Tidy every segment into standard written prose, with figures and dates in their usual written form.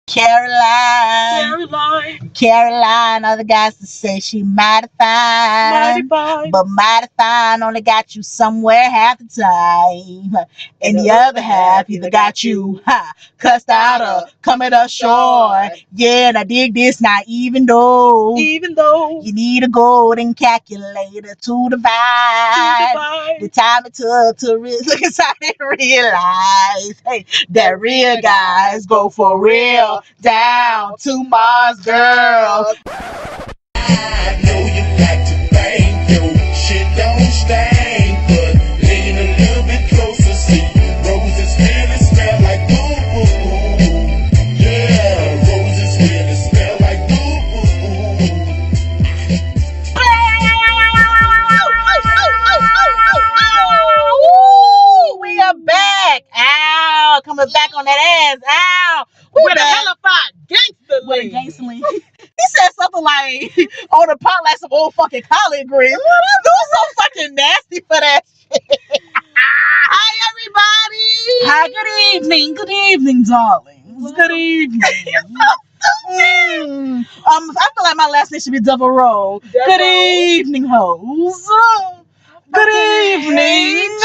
Caroline, other guys to say she mighty fine, but mighty fine only got you somewhere half the time, and the other half either got you cussed out or coming up short. Yeah, and I dig this now, even though you need a golden calculator to divide the time it took to realize, hey, that real guys go for real. Down to Mars, girl. I know you like to bang, yo, shit don't stain, but lean a little bit closer, see, roses really smell like boo-boo. Yeah, roses really smell like boo-boo. We are back. Ow, coming back on that ass. Ow. With a hellified gangster With a lean. gangster lean. He said something like, on the pot like some old fucking collard greens. You was so fucking nasty for that shit. Hi, everybody. Hi, good evening, darlings. Good evening. I feel like my last name should be Double Roll. Good evening, hoes. Good evening.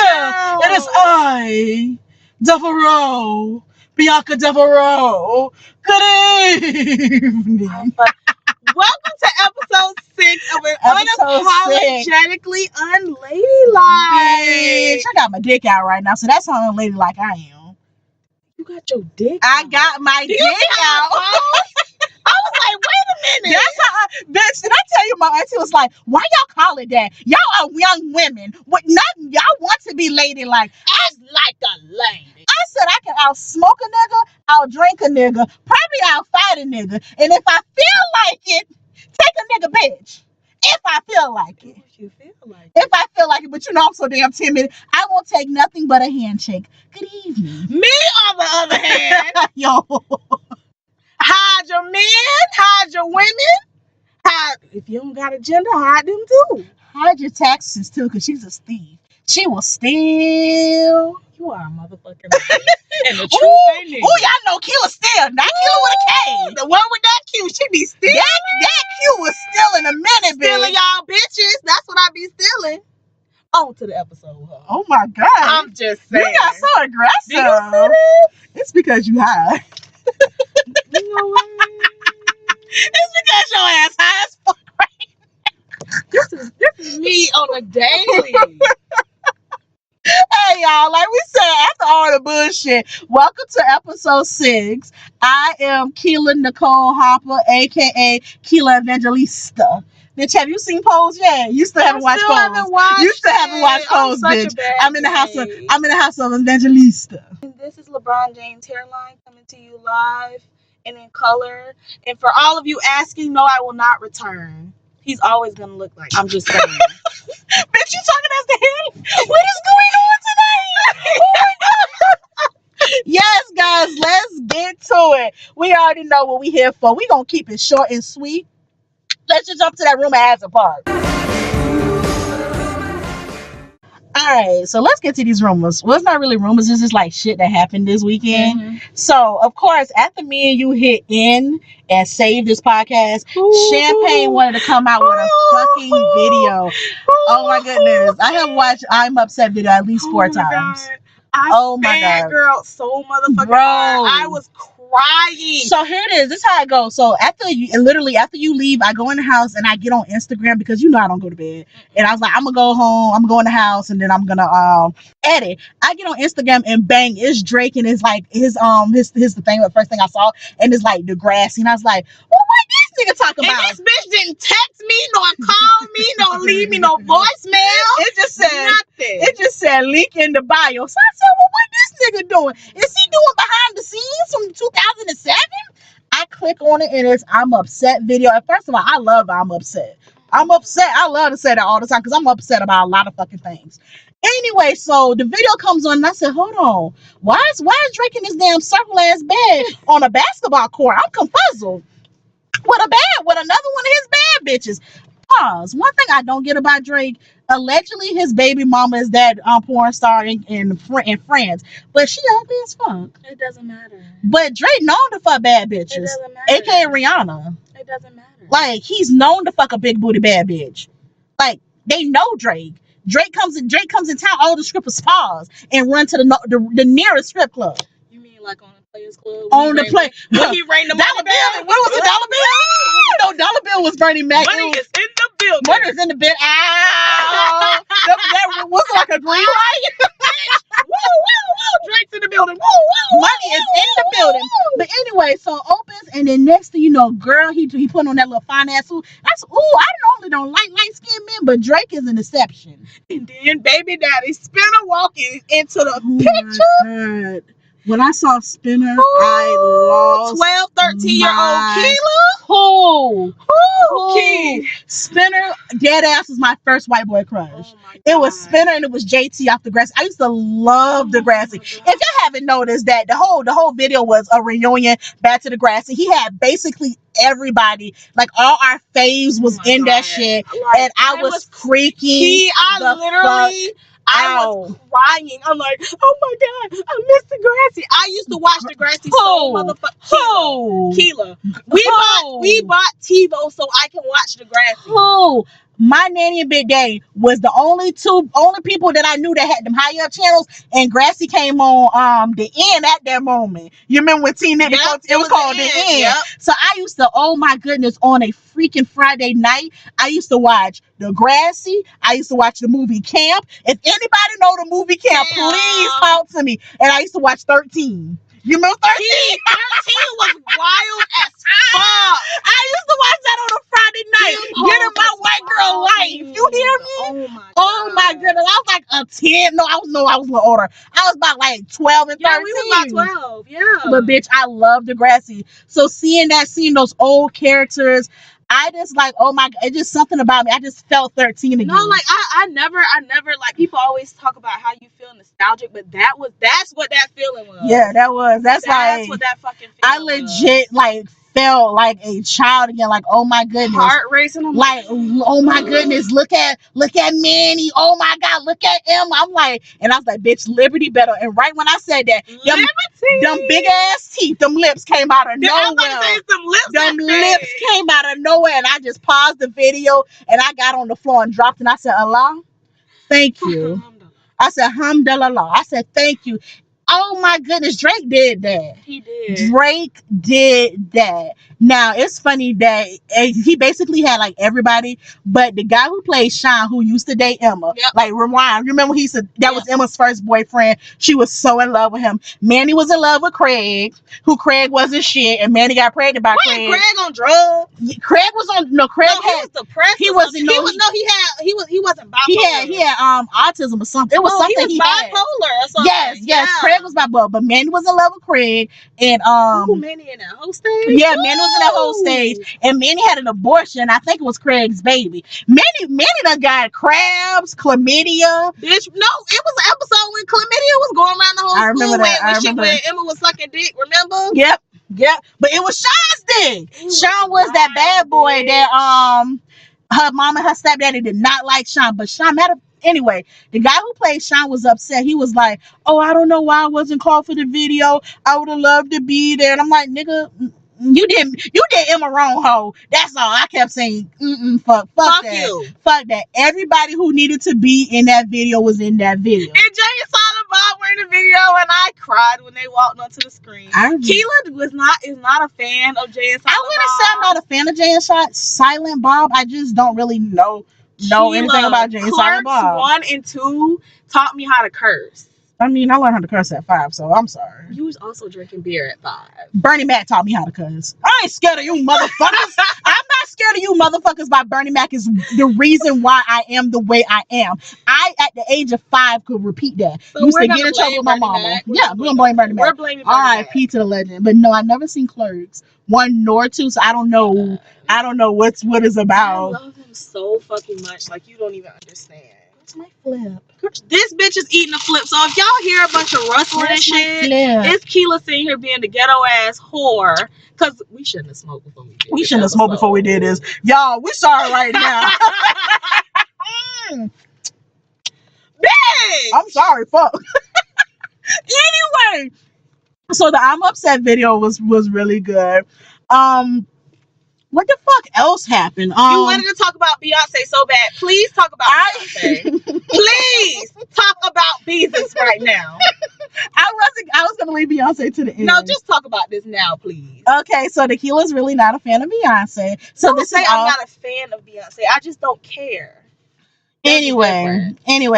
It is I, Devereaux, Bianca Devereaux. Good evening. Welcome to episode 6 of an Episode unapologetically unladylike. Bitch, I got my dick out right now, so that's how unladylike I am. You got your dick I out. got my dick out. I was like, wait a minute. That's how bitch, did I tell you my auntie was like, why y'all call it that? Y'all are young women. What nothing y'all want to be ladylike. Act like a lady. I said I can out smoke a nigga, out drink a nigga, probably out fight a nigga. And if I feel like it, take a nigga bitch. If I feel like it. If you feel like If I feel like it, but you know I'm so damn timid. I won't take nothing but a handshake. Good evening. Me, on the other hand, Yo. hide your men, hide your women, hide. If you don't got a gender, hide them too. Hide your taxes too, because she's a thief. She will steal. You are a motherfucking and the truth ain't in. Oh, y'all know Keila still. Not Keila with a K. The one with that Q, she be stealing. That Q was still in a minute, Stealing bitch. y'all bitches. That's what I be stealing. On to the episode, huh? Oh my God. I'm just saying. You got so aggressive. Do you see this? It's because you high. You know what? It's because your ass high as fuck. This is me on a daily. Hey y'all, like we said, after all the bullshit, welcome to episode 6. I am Keila Nicole Hopper, aka Keila Evangelista. Bitch, have you seen Pose yet? You still haven't watched Pose. You still haven't watched Pose, bitch. I'm in the house of Evangelista. And this is LeBron James hairline coming to you live and in color. And for all of you asking, no, I will not return. He's always gonna look like. I'm just saying. Bitch, you talking as the hell? What is going on today? Oh my God. Yes, guys, let's get to it. We already know what we here for. We gonna keep it short and sweet. Let's just jump to that rumor has a part. Alright, so let's get to these rumors. Well, it's not really rumors, it's just like shit that happened this weekend. Mm-hmm. So, of course, after me and you hit in and save this podcast, Champagne wanted to come out with a fucking video. Oh my goodness. I have watched I'm Upset video at least 4 times. Oh my God. Girl, so motherfucking Bro. hard. I was crying. So here it is. This is how I go. So after you leave, I go in the house and I get on Instagram because you know I don't go to bed. And I was like, I'm gonna go home, I'm gonna go in the house, and then I'm gonna edit. I get on Instagram and bang, it's Drake and it's like his the thing, the first thing I saw, and it's like Degrassi, and I was like, well, what this nigga talking about? And this bitch didn't text me, nor call me, nor leave me no voicemail. It just said nothing. It just said link in the bio. So I said, well, what this nigga doing? Is he doing behind the scenes from 2007? I click on it and it's I'm Upset video. And first of all, I love I'm Upset. I'm upset. I love to say that all the time because I'm upset about a lot of fucking things. Anyway, so the video comes on and I said, hold on. Why is Drake in this damn circle ass bed on a basketball court? I'm confuzzled. With another one of his bad bitches. Pause. One thing I don't get about Drake, allegedly his baby mama is that porn star in France, but she ugly as fuck. It doesn't matter. But Drake known to fuck bad It bitches, doesn't matter. aka Rihanna. It doesn't matter. Like he's known to fuck a big booty bad bitch. Like they know Drake. Drake comes in town. All the strippers pause and run to the nearest strip club. You mean like on a Players Club? On the play, when he rang the dollar bill. What was it? Dollar bill? No, dollar bill was Bernie Mac. Money is in the building. Money is in the building. Ow! that was like a green light. Woo, woo, woo! Drake's in the building. Woo, woo! Money is in the building. But anyway, so opens, and then next thing you know, girl, he put on that little fine ass suit. That's I normally don't like light skinned men, but Drake is an exception. And then baby daddy Spinner walking into the picture. My God. When I saw Spinner, I lost 12, 13-year-old Keila. Who? Kid. Spinner, dead ass was my first white boy crush. Oh it was Spinner and it was JT off Degrassi. I used to love Degrassi. If y'all haven't noticed that the whole video was a reunion back to Degrassi. He had basically everybody, like all our faves was in that shit, like, and I was freaking. I was crying. I'm like, oh my God, I miss Degrassi. I used to watch Degrassi so motherfucking Keila. We bought TiVo so I can watch Degrassi. My nanny and Big Day was the only people that I knew that had them high up channels, and Grassy came on the end at that moment. You remember when Teen Nick it was called the end. Yep. So I used to, oh my goodness, on a freaking Friday night, I used to watch Degrassi. I used to watch the movie Camp. If anybody know the movie Camp, please talk to me. And I used to watch 13. You remember 13? 13 was wild as fuck. I used to watch that on a Friday night. Getting my white girl life. You hear me? Oh my goodness. I was like a 10. I was a little older. I was about like 12 and 13. Yeah, we was about 12. Yeah. But bitch, I love Degrassi. So seeing those old characters, I just like, oh my God, it's just something about me. I just felt 13 again. No, like I never like, people always talk about how you feel nostalgic, but that's what that feeling was. Yeah, that's like what that fucking feeling I legit was. Like felt like a child again, like oh my goodness, heart racing. I'm like oh my goodness, look at Manny, oh my God, look at Emma. I'm like, and I was like, bitch, Liberty better. And right when I said that, them big ass teeth, them lips came out of nowhere. Them lips came out of nowhere, and I just paused the video and I got on the floor and dropped, and I said, Allah, thank you. I said, Alhamdulillah. I said, thank you. Oh my goodness, Drake did that. He did. Drake did that. Now it's funny that he basically had like everybody, but the guy who played Sean, who used to date Emma, like Rewind. Remember he said that was Emma's first boyfriend. She was so in love with him. Manny was in love with Craig, who Craig wasn't shit, and Manny got pregnant by Craig. Craig on drugs. Craig was on Craig had depressed. He wasn't bipolar. He had autism or something. It was something he was bipolar or something. Yes. Craig was bipolar, but Manny was in love with Craig, and Manny in that whole stage. Yeah, Manny was in that whole stage, and Manny had an abortion. I think it was Craig's baby. Manny done got crabs, chlamydia. Bitch, no, it was an episode when chlamydia was going around the whole school when Emma was sucking dick. Remember? Yep. But it was Sean's dick. Sean was that bad boy that her mom and her stepdaddy did not like Sean, but Sean anyway, the guy who played Sean was upset. He was like, oh, I don't know why I wasn't called for the video. I would have loved to be there. And I'm like, nigga, you did Emma wrong, ho. That's all. I kept saying, fuck that. You. Fuck that. Everybody who needed to be in that video was in that video. And Jay and Silent Bob were in the video, and I cried when they walked onto the screen. Keila is not a fan of Jay and Silent Bob. I wouldn't say I'm not a fan of Jay and Silent Bob. I just don't really know anything about Jay and Silent Bob. 1 and 2 taught me how to curse. I mean, I learned how to curse at 5, so I'm sorry. You was also drinking beer at 5. Bernie Mac taught me how to curse. I ain't scared of you motherfuckers. I'm not scared of you motherfuckers, but Bernie Mac is the reason why I am the way I am. I, at the age of 5, could repeat that. So used to get in trouble with my mama. Yeah, we're going to blame Bernie Mac. We're blaming Bernie Mac. R.I.P. to the legend. But no, I've never seen Clerks 1 nor 2, so I don't know what it's about. I love him so fucking much. Like, you don't even understand. What's my flip? This bitch is eating a flip. So if y'all hear a bunch of rustling and shit, it's Keila sitting here being the ghetto ass whore. Cause we shouldn't have smoked before we did. We shouldn't have smoked before we did this. Y'all, we sorry right now. I'm sorry, fuck. Anyway, so the I'm upset video was really good. What the fuck else happened? You wanted to talk about Beyonce so bad. Please talk about Beyonce. Please talk about Beezus right now. I was gonna leave Beyonce to the end. No, just talk about this now, please. Okay, so the Keela's really not a fan of Beyonce. So Don't this say is I'm not a fan of Beyonce. I just don't care. Anyway,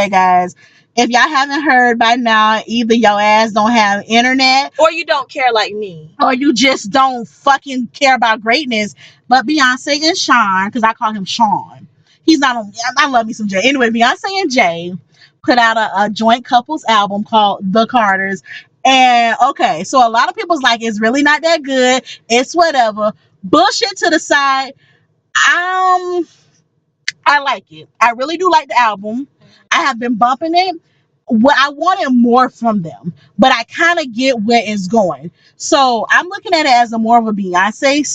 guys, if y'all haven't heard by now, either your ass don't have internet, or you don't care like me, or you just don't fucking care about greatness. But Beyonce and Sean, because I call him Sean, he's not on. I love me some Jay. Anyway, Beyonce and Jay put out a joint couples album called The Carters. And okay, so a lot of people's like, it's really not that good. It's whatever. Bullshit to the side. I like it. I really do like the album. I have been bumping it. What I wanted more from them, but I kind of get where it's going. So I'm looking at it as a more of a Beyonce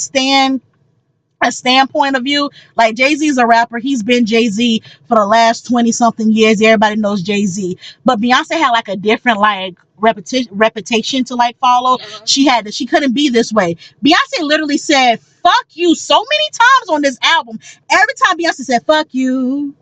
standpoint of view. Like, Jay-Z's a rapper. He's been Jay-Z for the last 20 something years. Everybody knows Jay-Z, but Beyonce had like a different like reputation to like follow. She couldn't be this way. Beyonce literally said fuck you so many times on this album. Every time Beyonce said fuck you,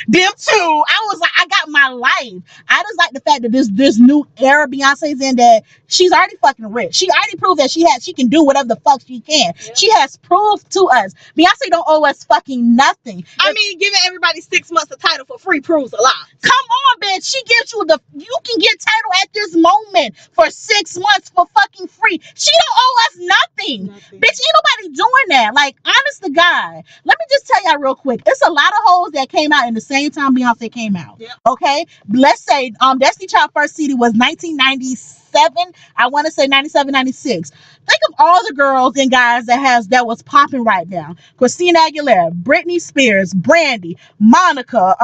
them too. I was like, I got my life. I just like the fact that this new era Beyonce's in, that she's already fucking rich. She already proved that she can do whatever the fuck she can. Yep. She has proved to us. Beyonce don't owe us fucking nothing. I mean, giving everybody 6 months of title for free proves a lot. Come on, bitch. She gives you you can get title at this moment for 6 months for fucking free. She don't owe us nothing. Bitch, ain't nobody doing that. Like, honest to God. Let me just tell y'all real quick. It's a lot of hoes that came out in the same time Beyonce came out. Yep. Okay? Let's say Destiny Child first CD was 1997. I want to say 97, 96. Think of all the girls and guys that was popping right now. Christina Aguilera, Britney Spears, Brandy, Monica.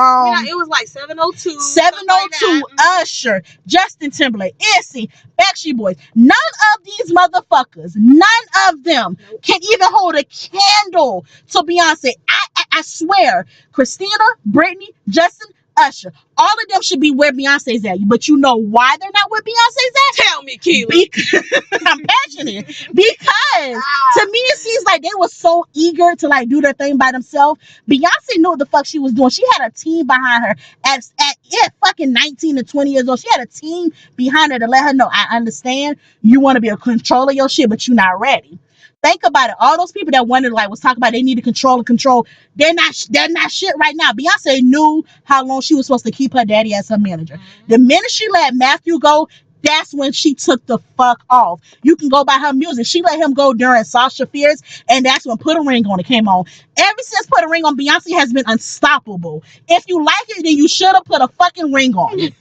It was like 702. 702, Usher, Justin Timberlake, Issy, Backstreet Boys. None of these motherfuckers, none of them can even hold a candle to Beyonce. I swear, Christina, Britney, Justin, Usher, all of them should be where Beyonce's at. But you know why they're not where Beyonce's at? Tell me, Keila. I'm passionate. Because to me it seems like they were so eager to like do their thing by themselves. Beyonce knew what the fuck she was doing. She had a team behind her at fucking 19 to 20 years old. She had a team behind her to let her know, I understand you want to be a control of your shit, but you're not ready. Think about it. All those people that wanted, like, was talking about they need to control. They're not shit right now. Beyonce knew how long she was supposed to keep her daddy as her manager. The minute she let Matthew go, that's when she took the fuck off. You can go by her music. She let him go during Sasha Fierce, and that's when Put a Ring on It came on. Ever since Put a Ring on, Beyonce has been unstoppable. If you like it, then you should have put a fucking ring on it.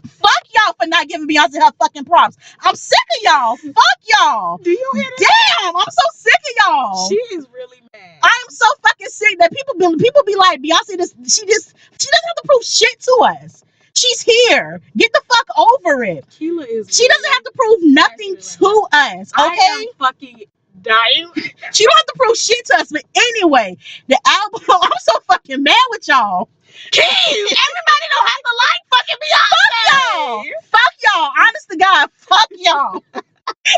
Fuck y'all for not giving Beyonce her fucking props. I'm sick of y'all. Fuck y'all. Do you hear that? Damn, I'm so sick of y'all. She is really mad. I am so fucking sick that people be like, Beyonce, she doesn't have to prove shit to us. She's here. Get the fuck over it. Keila is. She doesn't have to prove nothing to us. Okay. I am fucking dying. She don't have to prove shit to us. But anyway, the album. I'm so fucking mad with y'all. Everybody don't have to like fucking Beyonce. Fuck y'all. Honest to God, fuck y'all.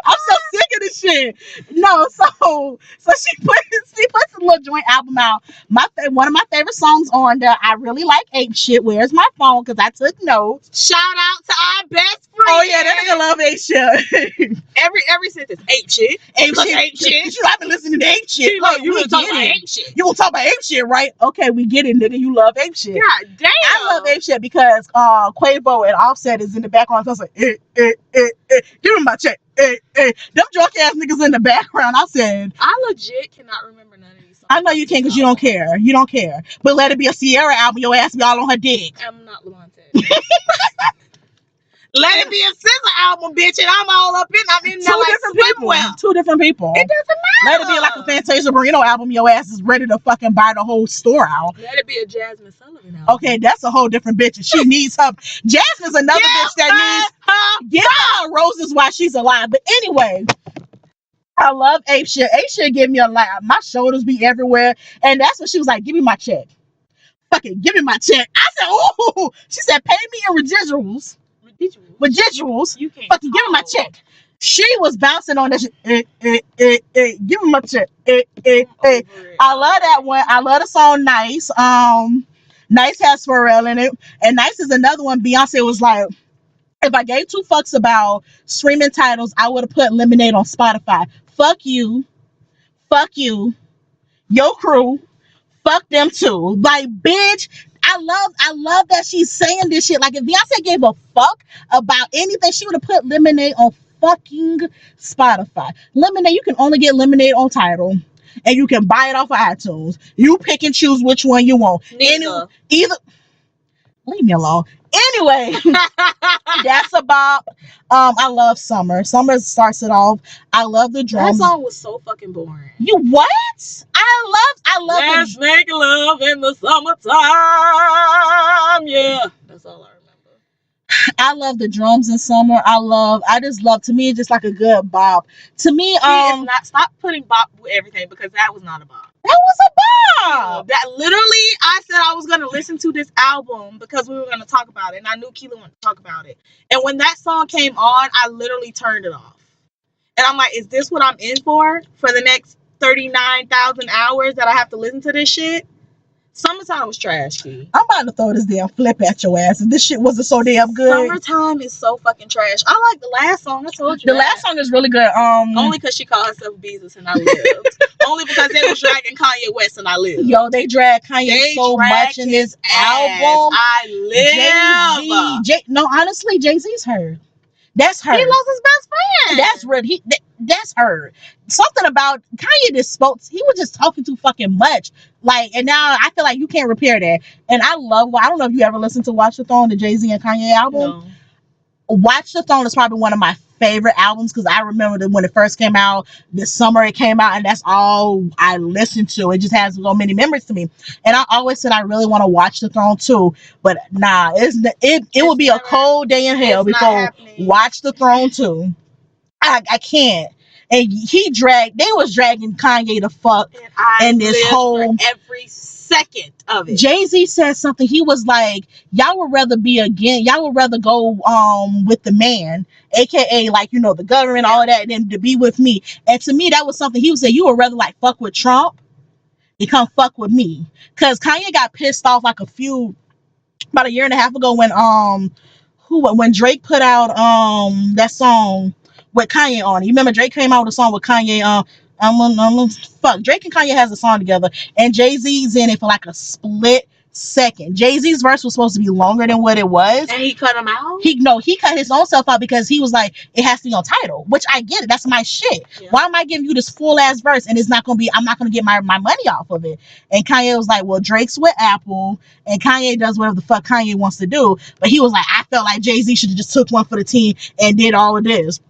I'm so sick of this shit. No, so she puts a little joint album out. One of my favorite songs on there, I really like Ape Shit. Where's my phone? Because I took notes. Shout out to our best friend. Oh yeah, that nigga love Ape Shit. every sentence, Ape Shit. Ape Shit. You know, I've been listening to Ape Shit. Like, you want to talk about Ape Shit? You want to talk about Ape Shit, right? Okay, we get it. Nigga, you love Ape Shit. God damn. I love Ape Shit because Quavo and Offset is in the background. So I was like, give him my check. Them drunk ass niggas in the background. I said, I legit cannot remember none of these songs. I know you can't because you don't care. You don't care. But let it be a Sierra album. Your ass be all on her dick. I'm not Levante. Let It Be a SZA album, bitch, and I'm in there like swimwear. Two different people. It doesn't matter. Let It Be like a Fantasia Barrino album. Your ass is ready to fucking buy the whole store out. Let It Be a Jasmine Sullivan album. Okay, that's a whole different bitch. She needs her. Jasmine's another bitch that needs give her roses while she's alive. But anyway, I love Aisha. Aisha give me a laugh. My shoulders be everywhere, and that's when she was like, "Give me my check." Fucking give me my check. I said, "Ooh." She said, "Pay me in residuals." Residuals. You can't fucking give me my check. She was bouncing on that shit. Give me my check. I love that one. I love the song Nice. Nice has Pharrell in it. And Nice is another one. Beyonce was like, if I gave two fucks about streaming titles, I would have put Lemonade on Spotify. Fuck you. Fuck you. Your crew. Fuck them too. Like, bitch, I love that she's saying this shit. Like, if Beyonce gave a fuck about anything, she would have put Lemonade on fucking Spotify. Lemonade, you can only get Lemonade on Tidal, and you can buy it off of iTunes. You pick and choose which one you want. Neither. Either. Leave me alone. Anyway, that's about. I love Summer. Summer starts it off. I love the drums. That song was so fucking boring. You what? I love. Let's make love in the summertime. Yeah, that's all I remember. I love the drums in Summer. I just love. To me, it's just like a good bop. To me, stop putting bop with everything, because that was not a bop. That was a bop. That literally, I said I was gonna listen to this album because we were gonna talk about it, and I knew Keila wanted to talk about it. And when that song came on, I literally turned it off. And I'm like, is this what I'm in for the next 39,000 hours that I have to listen to this shit? Summertime was trash, Key. I'm about to throw this damn flip at your ass. If this shit wasn't so damn good. Summertime is so fucking trash. I like the last song. I told you the last song is really good. Only because she called herself Beezus and I lived. Only because they was dragging Kanye West and I lived. Yo, they drag Kanye so much in this album. I live. No, honestly, Jay-Z's her. That's her. He lost his best friend. That's really that's her. Something about Kanye just spoke. He was just talking too fucking much. Like, and now I feel like you can't repair that. And I don't know if you ever listened to Watch the Throne, the Jay-Z and Kanye album. No. Watch the Throne is probably one of my favorite albums because I remember that when it first came out, this summer it came out, and that's all I listened to. It just has so many memories to me. And I always said I really want to Watch the Throne too, but nah, it would be a cold day in hell before Watch the Throne too. I can't. And they was dragging Kanye the fuck, and this whole every second of it. Jay-Z said something. He was like, y'all would rather go with the man, aka like, you know, the government, all of that, than to be with me. And to me, that was something he would say. You would rather like fuck with Trump than come fuck with me. Cause Kanye got pissed off like about a year and a half ago when Drake put out that song with Kanye on it. You remember Drake came out with a song with Kanye. Drake and Kanye has a song together, and Jay-Z's in it for like a split second. Jay-Z's verse was supposed to be longer than what it was, and he cut him out. He cut his own self out because he was like, it has to be on Tidal, which I get it. That's my shit. Yeah. Why am I giving you this full ass verse and I'm not gonna get my money off of it? And Kanye was like, well, Drake's with Apple, and Kanye does whatever the fuck Kanye wants to do. But he was like, I felt like Jay-Z should have just took one for the team and did all of this.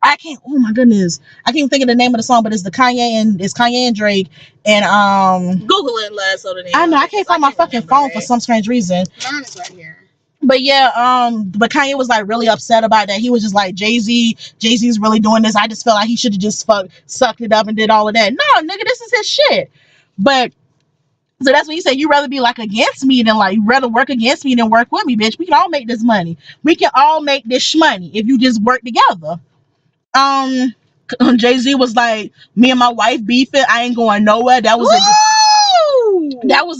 Oh my goodness, I can't think of the name of the song, but it's Kanye and Drake, and Google it, last so the name. I know I can't find my fucking phone for some strange reason. Mine is right here. But yeah, but Kanye was like really upset about that. He was just like, Jay-Z's really doing this. I just felt like he should have just sucked it up and did all of that. No, nigga, this is his shit. But so that's what he said. You rather be like against me than like, you rather work against me than work with me, bitch. We can all make this money. We can all make this shmoney if you just work together. Jay-Z was like, me and my wife beefing, I ain't going nowhere. That was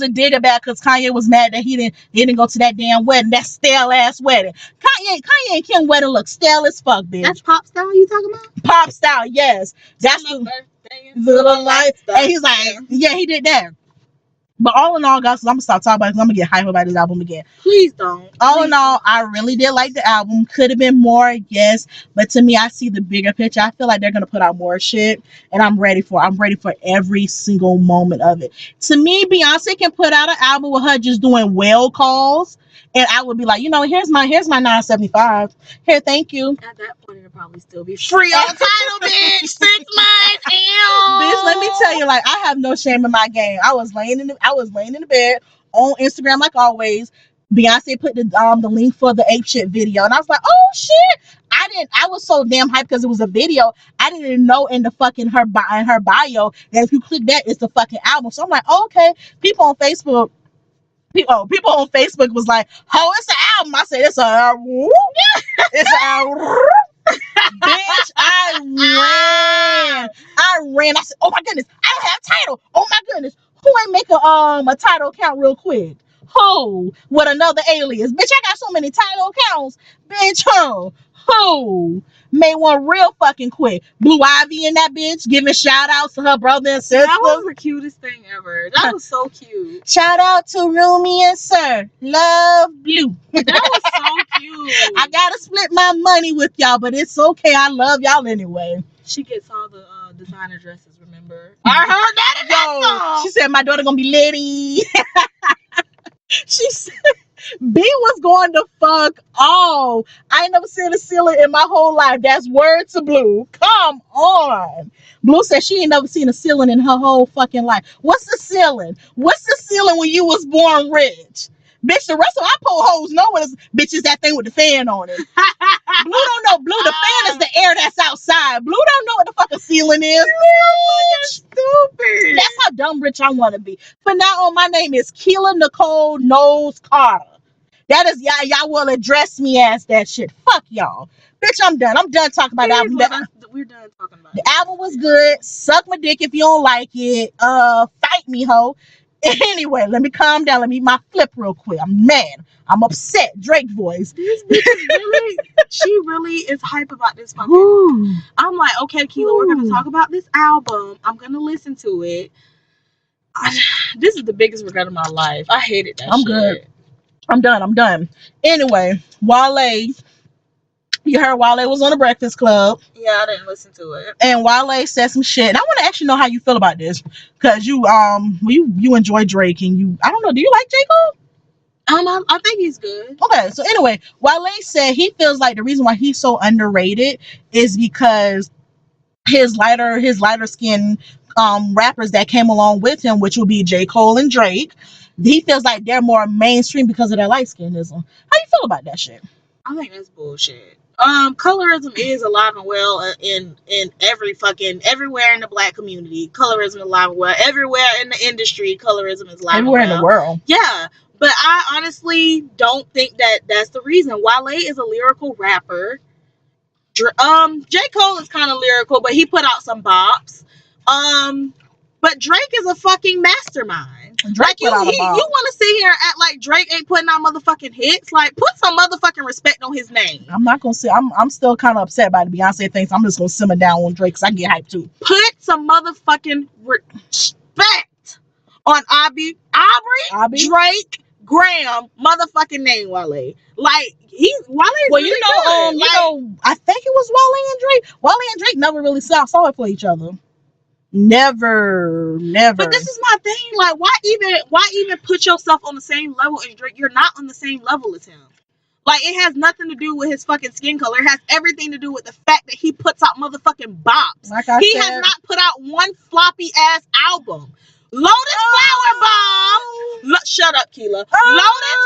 a dig about because Kanye was mad that he didn't go to that damn wedding, that stale ass wedding. Kanye and Kim wedding look stale as fuck, bitch. That's pop style you talking about? Pop style, yes. That's the little life. And he's like, yeah, he did that. But all in all, guys, I'm gonna stop talking about it because I'm gonna get hype about this album again. Please don't. All in all, I really did like the album. Could have been more, yes. But to me, I see the bigger picture. I feel like they're gonna put out more shit, and I'm ready for every single moment of it. To me, Beyonce can put out an album with her just doing whale calls, and I would be like, here's my 975. Here, thank you. At that point, it'll probably still be free on title, bitch. 6 months. Bitch, let me tell you, like, I have no shame in my game. I was laying in the bed on Instagram like always. Beyonce put the link for the ape shit video, and I was like, oh shit. I was so damn hyped because it was a video. I didn't know in the fucking her bio that if you click that, it's the fucking album. So I'm like, oh, okay. People on Facebook was like, oh, it's an album. I said, it's an album. It's an album. Bitch, I ran. I said, oh my goodness, I don't have a title. Oh my goodness, who ain't make a title account real quick? Who with another alias? Bitch, I got so many title accounts. Bitch, who made one real fucking quick? Blue Ivy in that bitch giving shout outs to her brother and sister. That was the cutest thing ever. That was so cute. Shout out to Rumi and Sir. Love Blue. That was so cute. I gotta split my money with y'all, but it's okay. I love y'all anyway. She gets all the designer dresses, remember? I heard that in that song. She said my daughter gonna be litty. She said B was going to fuck off. I ain't never seen a ceiling in my whole life. That's word to Blue. Come on. Blue said she ain't never seen a ceiling in her whole fucking life. What's the ceiling? What's the ceiling when you was born rich? Bitch, the rest of our poor hoes know what is. Bitch, is that thing with the fan on it. Blue don't know. Blue, the fan is the air that's outside. Blue don't know what the fuck a ceiling is. Stupid. That's how dumb rich I want to be. But now on, my name is Keila Nicole Knowles Carter. That is y'all will address me as that shit. Fuck y'all. Bitch, I'm done. I'm done talking about the album. We're done talking about the album was good. Suck my dick if you don't like it. Fight me, ho. Anyway, let me calm down. Let me eat my flip real quick. I'm mad. I'm upset. Drake voice. This bitch is really, she really is hype about this fucking. Ooh. I'm like, okay, Keila, we're gonna talk about this album. I'm gonna listen to it. This is the biggest regret of my life. I hated that. I'm good. I'm done. Anyway, Wale. You heard Wale was on the Breakfast Club. Yeah, I didn't listen to it. And Wale said some shit. And I want to actually know how you feel about this, because you enjoy Drake, and I don't know. Do you like J. Cole? I think he's good. Okay, so anyway, Wale said he feels like the reason why he's so underrated is because his lighter skin rappers that came along with him, which will be J. Cole and Drake, he feels like they're more mainstream because of their light skinism. How you feel about that shit? I think that's bullshit. Colorism is alive and well in everywhere in the black community. Colorism is alive and well everywhere in the industry. Colorism is alive everywhere and well. In the world. Yeah, but I honestly don't think that that's the reason. Wale is a lyrical rapper. J. Cole is kind of lyrical, but he put out some bops. But Drake is a fucking mastermind. Drake you want to sit here and act like Drake ain't putting out motherfucking hits? Like, put some motherfucking respect on his name. I'm not gonna say I'm still kind of upset by the Beyonce thing, so I'm just gonna simmer down on Drake because I get hyped too. Put some motherfucking respect on Aubrey, Drake, Graham, motherfucking name, Wale. Like, Wale is really good. I think it was Wale and Drake. Wale and Drake never really saw it for each other. Never. But this is my thing. Like, why even put yourself on the same level as Drake? You're not on the same level as him. Like, it has nothing to do with his fucking skin color. It has everything to do with the fact that he puts out motherfucking bops. He has not put out one floppy ass album. Lotus Flower Bomb. Shut up, Keila. Lotus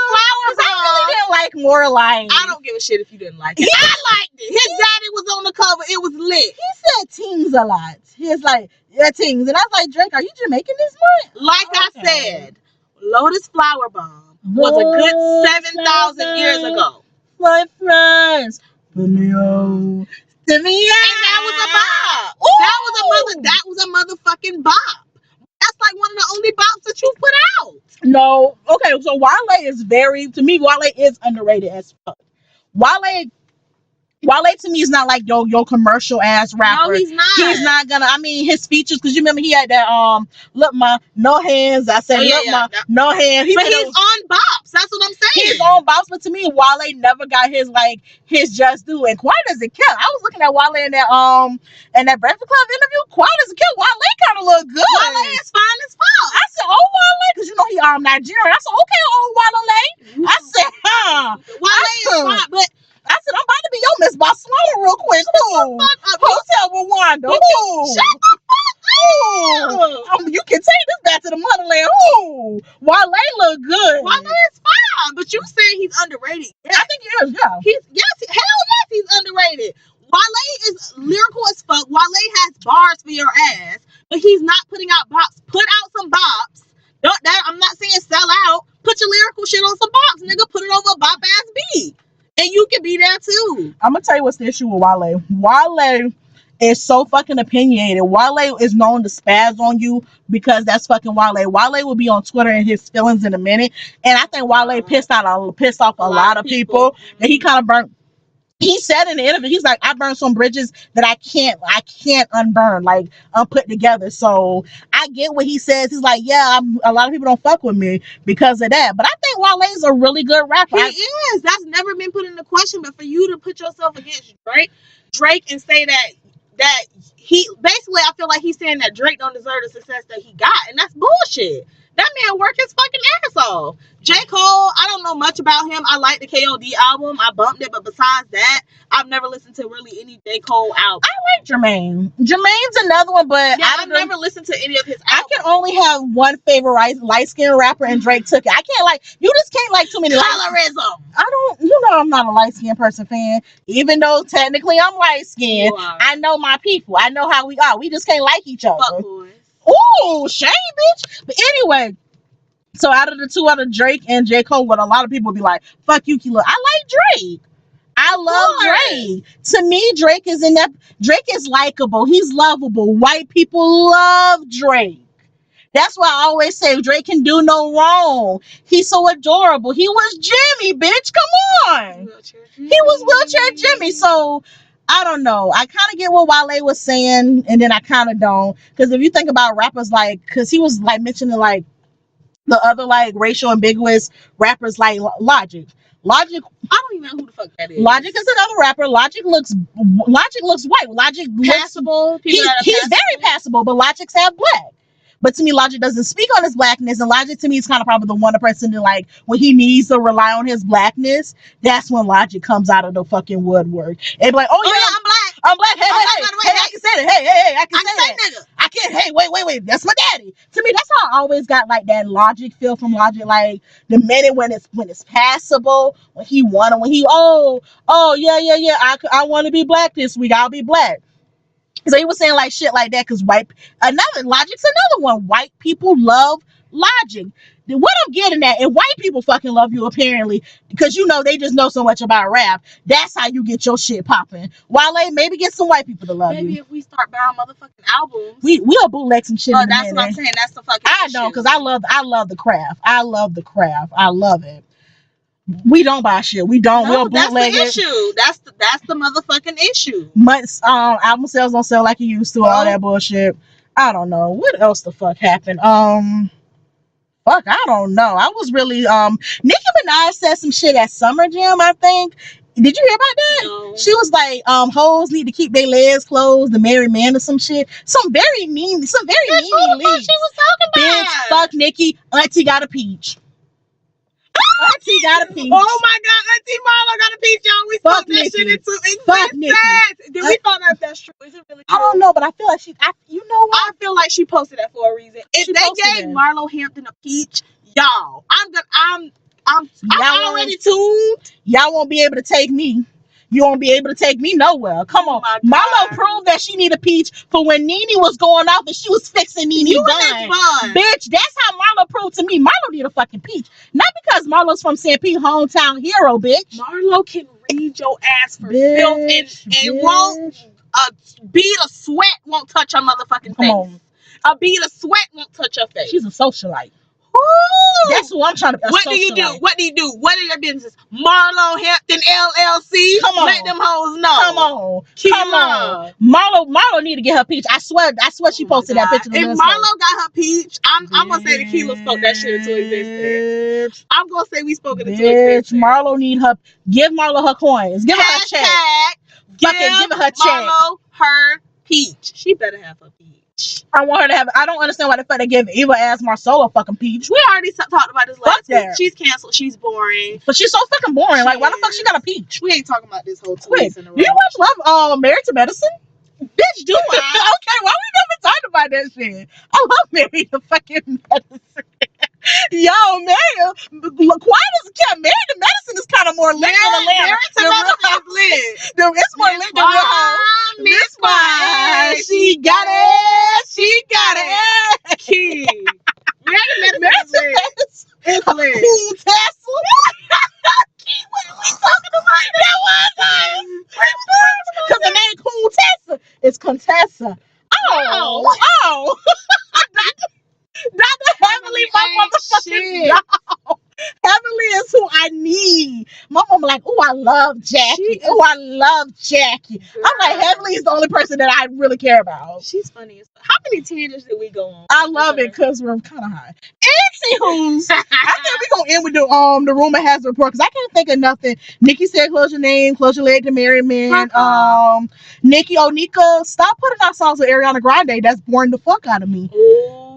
Flower Bomb. I really didn't like More Light. I don't give a shit if you didn't like it. I liked it. His daddy was on the cover. It was lit. He said teens a lot. He's like, yeah, teens. And I was like, Drake, are you Jamaican this month? Like I said, Lotus Flower Bomb was a good 7,000 years ago. My friends. And that was a bop. That was a motherfucking bop. That's like one of the only bops that you put out. No. Okay, so Wale is Wale is underrated as fuck. Wale Wale to me is not like your commercial ass rapper. No, he's not. He's not gonna. I mean, his features, because you remember he had that look my no hands. I said no hands. But he's on bops. That's what I'm saying. He's on bops, but to me, Wale never got his just due. And Quiet as a Kill. I was looking at Wale in that Breakfast Club interview. Quiet as a Kill. Wale kind of look good. Wale is fine as fuck. I said, oh Wale, because you know he Nigerian. I said, okay, oh Wale. I said, Wale is fine, but. I said, I'm about to be your Miss Barcelona real quick. Ooh. Hotel Rwanda. Ooh. Shut the fuck up. You can take this back to the motherland. Ooh. Wale look good. Wale is fine, but you saying he's underrated. Yeah. I think he is, yeah. Hell yes, he's underrated. Wale is lyrical as fuck. Wale has bars for your ass, but he's not putting out bops. Put out some bops. I'm not saying sell out. Put your lyrical shit on some bops, nigga. Put it over a bop ass beat. And you can be there too. I'm gonna tell you what's the issue with Wale. Wale is so fucking opinionated. Wale is known to spaz on you because that's fucking Wale. Wale will be on Twitter in his feelings in a minute. And I think Wale pissed off a lot of people that he kind of burnt. He said in the interview, he's like, I burned some bridges that I can't unburn, like put together. So I get what he says. He's like, yeah, a lot of people don't fuck with me because of that. But I think Wale's a really good rapper. He is. That's never been put into question. But for you to put yourself against Drake and say that he basically, I feel like he's saying that Drake don't deserve the success that he got, and that's bullshit. That man worked his fucking ass off. J. Cole, I don't know much about him. I like the KOD album. I bumped it, but besides that, I've never listened to really any J. Cole album. I like Jermaine. Jermaine's another one, but I've never listened to any of his albums. I can only have one favorite light-skinned rapper, and Drake took it. I can't you just can't like too many. Colorism. I'm not a light-skinned person fan, even though technically I'm light-skinned. I know my people. I know how we are. We just can't like each other. Fuck boys. Ooh, shame, bitch. But anyway, so out of the two, out of Drake and J. Cole, what a lot of people be like, fuck you, Keila. I like Drake. I love Drake. To me, Drake is likable. He's lovable. White people love Drake. That's why I always say Drake can do no wrong. He's so adorable. He was Jimmy, bitch. Come on. He was wheelchair Jimmy. So I don't know. I kind of get what Wale was saying, and then I kind of don't. Because if you think about rappers because he was mentioning the other racial ambiguous rappers like Logic. I don't even know who the fuck that is. Logic is another rapper. Logic looks white. Logic passable. He's very passable, but Logic's half black. But to me, Logic doesn't speak on his blackness, and Logic to me is kind of probably the one person that when he needs to rely on his blackness, that's when Logic comes out of the fucking woodwork and be like, oh yeah, I'm black. Hey, I can say that. Hey, I can say that. Nigga. I can't. Hey, wait. That's my daddy. To me, that's how I always got that Logic feel from Logic. The minute when it's passable, when he won, when he yeah, I want to be black this week. I'll be black. So he was saying shit like that because Logic's another one. White people love Logic. What I'm getting at, and white people fucking love you apparently because they just know so much about rap. That's how you get your shit popping. Wale, maybe get some white people to love you. Maybe if we start buying motherfucking albums, we'll bootleg some shit. That's what I'm saying. That's the fucking. I don't, because I love the craft. I love the craft. I love it. We don't buy shit. We don't. We'll bootleg that's the issue. That's the motherfucking issue. Months, album sales don't sell like it used to. All that bullshit. I don't know what else the fuck happened. Fuck, I don't know. I was really Nicki Minaj said some shit at Summer Jam, I think. Did you hear about that? No. She was like, hoes need to keep their legs closed, the married man or some shit. Some very mean leads. She was talking about. Bitch, fuck Nicki. Auntie got a peach. Auntie got a peach. Oh my god, Auntie Marlo got a peach, y'all. We spoke that shit into existence. Did we find out if that's true? Is it really true? I don't know, but I feel like I feel like she posted that for a reason. If they gave Marlo Hampton a peach, y'all, I'm already tuned. Y'all won't be able to take me. You won't be able to take me nowhere. Come on. Marlo proved that she need a peach for when Nene was going off and she was fixing Nene's bun. Bitch, that's how Marlo proved to me. Marlo need a fucking peach. Not because Marlo's from St. Pete, hometown hero, bitch. Marlo can read your ass for filth and won't a bead of sweat won't touch her motherfucking face. A bead of sweat won't touch her face. She's a socialite. That's who I'm trying to What do you do? socialite. What do you do? What are your businesses? Marlo Hampton LLC. Come on. Let them hoes know. Come on. Keila. Come on. Marlo need to get her peach. I swear she posted that picture. If Marlo got her peach, I'm gonna say that Keila spoke that shit into existence. I'm gonna say we spoke it into existence. Marlo need her. Give Marlo her coins. Give her her check. Give her check. Marlo her peach. She better have her peach. I want her to have. I don't understand why the fuck they give Eva ass Marcelo a fucking peach. We already talked about this last week. That. She's canceled. She's boring. But she's so fucking boring. Like, why the fuck she got a peach? We ain't talking about this whole 2 weeks in a row. Do you watch Love Married to Medicine? Bitch, do I? Okay, why we never talked about that shit? I love Married to fucking Medicine. Yo, man, quiet as a cat. Married to Medicine is kind of more lit than Atlanta. Married to Medicine is lit. It's more lit than Real House. Miss Why she got it. She got it. Key. Married to Medicine is lit. It's lit. Cool Tesla. Key, what are we talking about? That was because the name Cool Tessa is Contessa. Oh. Dr. Heavenly, my motherfucking dog. Heavenly is who I need. My mom like, oh, I love Jackie. I love Jackie. Girl. I'm like, Heavenly is the only person that I really care about. She's funny as fuck. How many tangents did we go on? I love it because we're kind of high. Anywho's, I think we're gonna end with the rumor has the report because I can't think of nothing. Nikki said, "Close your name, close your leg to marry man." Nikki Onika, stop putting out songs with Ariana Grande. That's boring the fuck out of me. Ooh.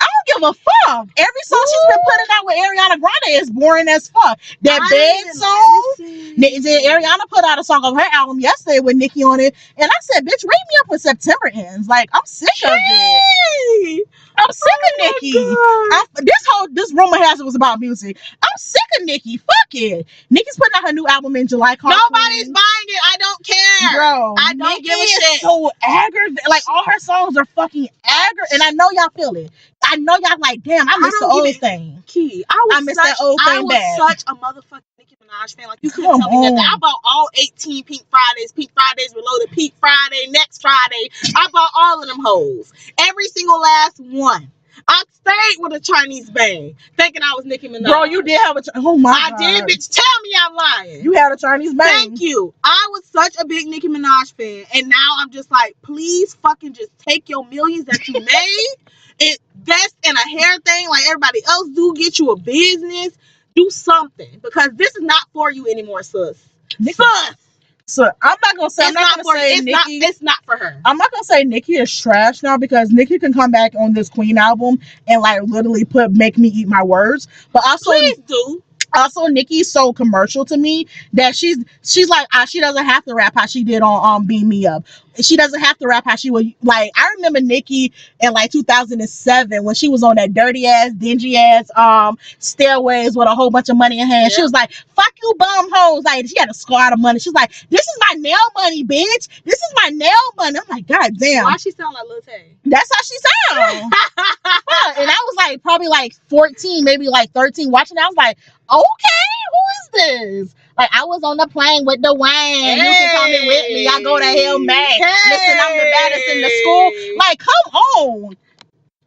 I don't give a fuck. Every song she's been putting out with Ariana Grande is boring as fuck. That bed song, Ariana put out a song on her album yesterday with Nicki on it, and I said, "Bitch, rate me up when September ends." Like, I'm sick of it. I'm sick of Nicki. This rumor has it was about music. I'm sick of Nicki. Fuck it. Nicki's putting out her new album in July. Nobody's buying it. I don't care. Bro, I don't give a shit. So aggravating. Like, all her songs are fucking aggravating, and I know y'all feel it. I know y'all like, damn, I miss the old thing. Key, I miss that old thing bad. I was such a motherfucking Nicki Minaj fan. Like, you couldn't tell me nothing. I bought all 18 Pink Fridays Reloaded, Pink Friday, Next Friday. I bought all of them hoes. Every single last one. I stayed with a Chinese bang, thinking I was Nicki Minaj. Bro, you did have oh my God. I did, bitch. Tell me I'm lying. You had a Chinese bang. Thank you. I was such a big Nicki Minaj fan, and now I'm just like, please fucking just take your millions that you made, invest in a hair thing like everybody else do. Get you a business. Do something, because this is not for you anymore, sis. So I'm not gonna say it's not for her. I'm not gonna say Nicki is trash now, because Nicki can come back on this Queen album and like literally make me eat my words. But also, please do. Also, Nicki's so commercial to me that she's like, she doesn't have to rap how she did on Beam Me Up. She doesn't have to rap how she would. Like, I remember Nicki in like 2007 when she was on that dirty ass, dingy ass stairways with a whole bunch of money in her hand. Yeah. She was like, "Fuck you, bum hoes!" Like, she had a scar of money. She's like, "This is my nail money, bitch. This is my nail money." I'm like, God damn. Why she sound like Lil Tay? That's how she sounds. And I was like probably like 14, maybe like 13, watching it. I was like, okay, who is this? Like, I was on the plane with the Wayne. Hey. You can come in with me. I go to Hail May. Hey. Listen, I'm the baddest in the school. Like, come on.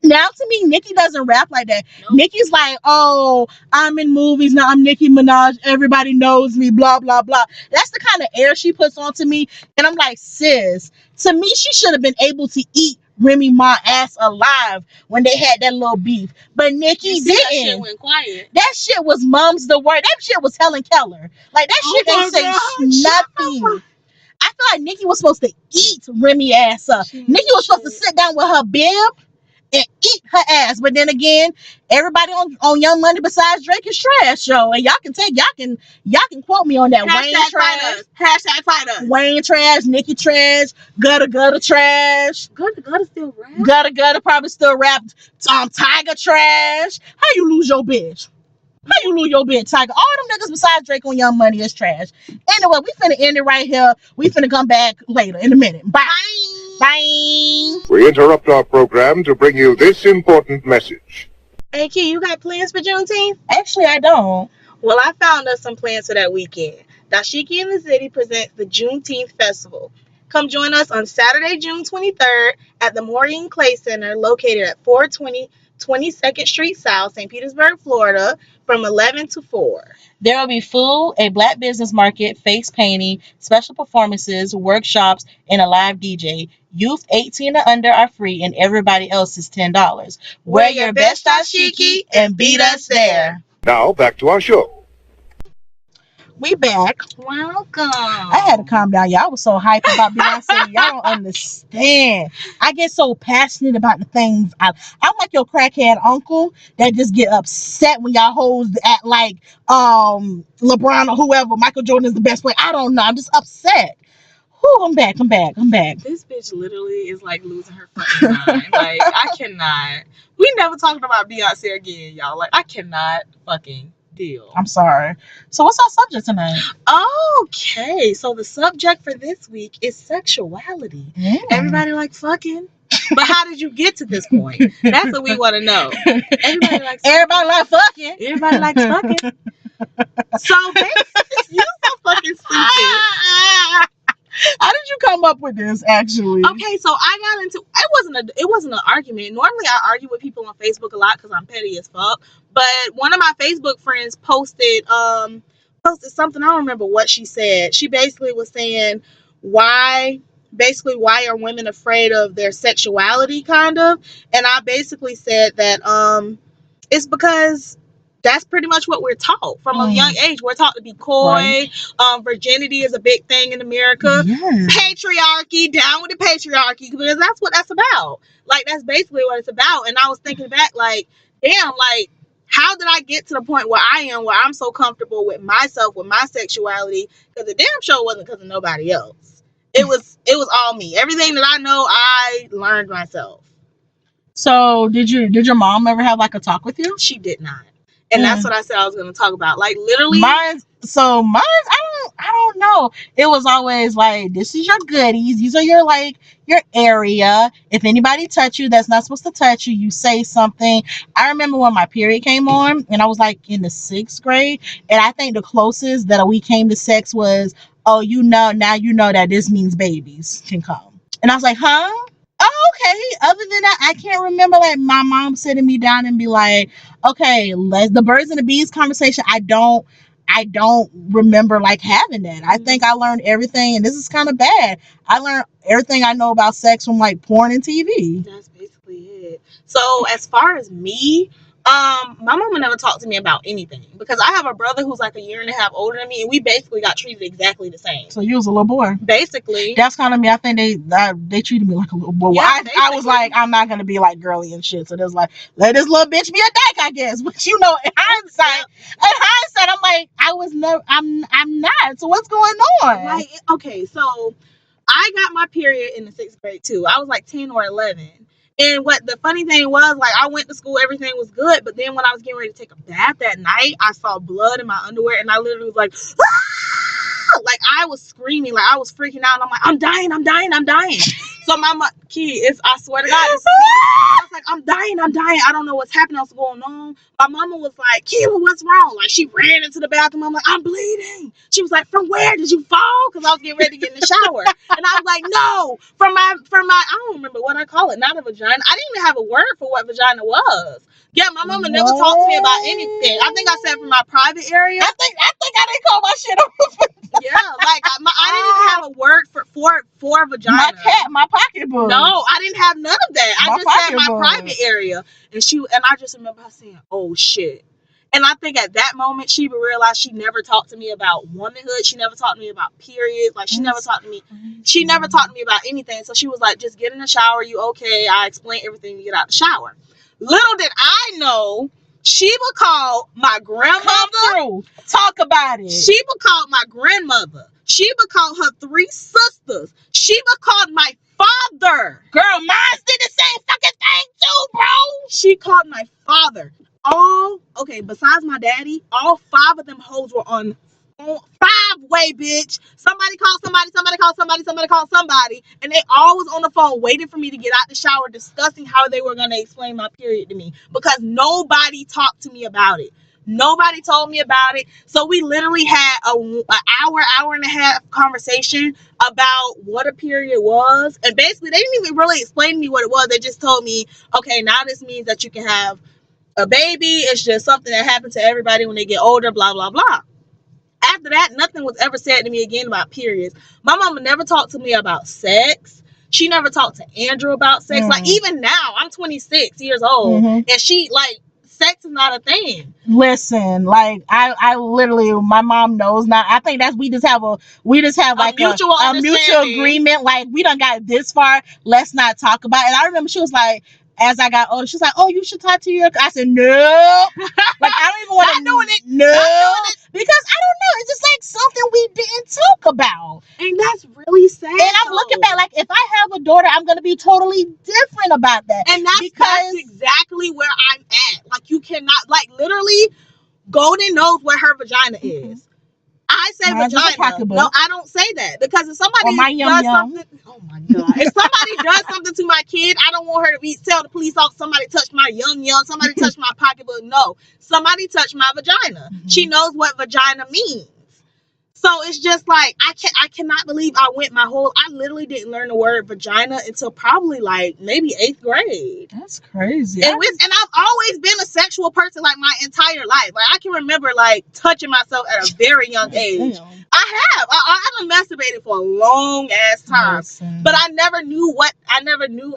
Now, to me, Nicki doesn't rap like that. Nope. Nicki's like, oh, I'm in movies now. I'm Nicki Minaj. Everybody knows me, blah, blah, blah. That's the kind of air she puts on to me. And I'm like, sis, to me, she should have been able to eat Remy Ma ass alive when they had that little beef. But Nicki didn't. That shit went quiet. That shit was Mom's the Word. That shit was Helen Keller. Like, that shit ain't say nothing. I feel like Nicki was supposed to eat Remy ass up. Nicki was supposed to sit down with her bib and eat her ass. But then again, everybody on Young Money besides Drake is trash, yo. And y'all can quote me on that. Wayne trash. Hashtag fight us. Wayne trash, Nicki trash, Gutter trash. Gutter still rap? Gutter probably still rap. Tiger trash. How you lose your bitch? How you lose your bitch, Tiger? All them niggas besides Drake on Young Money is trash. Anyway, we finna end it right here. We finna come back later in a minute. Bye. Bye. We interrupt our program to bring you this important message. Hey, Key, you got plans for Juneteenth? Actually, I don't. Well, I found us some plans for that weekend. Dashiki in the City presents the Juneteenth Festival. Come join us on Saturday, June 23rd at the Maureen Clay Center, located at 420 22nd Street South, St. Petersburg, Florida, from 11 to 4. There will be food, a black business market, face painting, special performances, workshops, and a live DJ. Youth 18 and under are free, and everybody else is $10. Wear your best dashiki and beat us there. Now, back to our show. We back. Welcome. I had to calm down. Y'all was so hyped about Beyonce. Y'all don't understand. I get so passionate about the things. I'm like your crackhead uncle that just get upset when y'all hoes act like LeBron or whoever. Michael Jordan is the best player. I don't know. I'm just upset. Whew, I'm back. This bitch literally is like losing her fucking mind. Like, I cannot. We never talked about Beyonce again, y'all. Like, I cannot fucking deal. I'm sorry. So what's our subject tonight? Okay, so the subject for this week is sexuality. Everybody like fucking, but how did you get to this point? That's what we want to know. Everybody likes fucking. Everybody likes fucking. So basically, you so fucking stupid. How did you come up with this, actually? Okay, so I got into it wasn't an argument. Normally I argue with people on Facebook a lot because I'm petty as fuck. But one of my Facebook friends posted something. I don't remember what she said. She basically was saying why are women afraid of their sexuality, kind of. And I basically said that it's because that's pretty much what we're taught from a young age. We're taught to be coy. Right. Virginity is a big thing in America. Yes. Patriarchy, down with the patriarchy, because that's what that's about. Like, that's basically what it's about. And I was thinking back, like, damn, like, how did I get to the point where I am, where I'm so comfortable with myself, with my sexuality? Because the damn show wasn't because of nobody else. It was all me. Everything that I know, I learned myself. So did your mom ever have like a talk with you? She did not. And that's what I said I was going to talk about. Like, literally. Mine's, I don't know. It was always like, this is your goodies. These are your area. If anybody touch you that's not supposed to touch you, you say something. I remember when my period came on and I was like in the 6th grade. And I think the closest that we came to sex was, oh, now you know that this means babies can come. And I was like, huh? Oh, okay. Other than that, I can't remember like my mom sitting me down and be like, okay, let's the birds and the bees conversation. I don't remember like having that. I think I learned everything, and this is kind of bad. I learned everything I know about sex from like porn and TV. That's basically it. So as far as me, my mama never talked to me about anything because I have a brother who's like a year and a half older than me, and we basically got treated exactly the same. So you was a little boy. Basically. That's kind of me. I think they treated me like a little boy. Yeah, I was like, I'm not gonna be like girly and shit. So there's like, let this little bitch be a dyke, I guess. But you know, in hindsight, I'm like, I'm not. So what's going on? Like, okay, so I got my period in the 6th grade too. I was like 10 or 11. And what the funny thing was, like, I went to school, everything was good, but then when I was getting ready to take a bath that night, I saw blood in my underwear, and I literally was like, ah! Like, I was screaming, like, I was freaking out, and I'm like, I'm dying. So my kid, I swear to God, it's me. I was like, I'm dying. I don't know what's happening, what's going on. My mama was like, Keila, what's wrong? Like, she ran into the bathroom. I'm like, I'm bleeding. She was like, from where did you fall? Because I was getting ready to get in the shower. And I was like, no, from my, I don't remember what I call it, not a vagina. I didn't even have a word for what vagina was. Yeah, my mama never talked to me about anything. I think I said from my private area. I think I didn't call my shit up. Yeah, like I didn't even have a word for vagina. My pocketbook. No, I didn't have none of that. I just said my private area, and I just remember her saying, "Oh shit." And I think at that moment she realized she never talked to me about womanhood. She never talked to me about periods. Like, she never talked to me about anything. So she was like, just get in the shower. You okay? I explained everything to get out the shower. Little did I know, Sheba called my grandmother. Talk about it. Sheba called my grandmother. Sheba called her 3 sisters. Sheba called my father. Girl, mine did the same fucking thing too, bro. She called my father. Besides my daddy, all 5 of them hoes were on 5-way, bitch. Somebody called somebody, somebody called somebody, somebody called somebody, and they all was on the phone waiting for me to get out the shower, discussing how they were going to explain my period to me, because nobody talked to me about it. Nobody told me about it. So we literally had an hour and a half conversation about what a period was. And basically, they didn't even really explain to me what it was. They just told me, okay, now this means that you can have a baby. It's just something that happens to everybody when they get older, blah, blah, blah. After that, nothing was ever said to me again about periods. My mama never talked to me about sex. She never talked to Andrew about sex. Like, even now, I'm 26 years old, and she, like, sex is not a thing. Listen, like I literally, my mom knows now. I think that's we just have like a mutual agreement. Like, we done got this far. Let's not talk about it. And I remember she was like, as I got older, she was like, "Oh, you should talk to your." I said, "No." Like, I don't even want to doing it. No, because I don't know. It's just like something we didn't talk about, and that's really sad. And I'm looking back, like, if I have a daughter, I'm gonna be totally different about that. And that's exactly where I'm at. Like, you cannot, like, literally, Golden knows where her vagina is. I say Mine's vagina. No, I don't say that, because if somebody does something, oh my god, if somebody does something to my kid, I don't want her to tell the police officer somebody touched my yum, somebody touched my pocketbook. No, somebody touched my vagina. She knows what vagina means. So it's just like, I cannot believe I literally didn't learn the word vagina until probably like maybe 8th grade. That's crazy. And I've always been a sexual person like my entire life. Like, I can remember like touching myself at a very young age. Damn. I haven't masturbated for a long ass time. Listen. But I never knew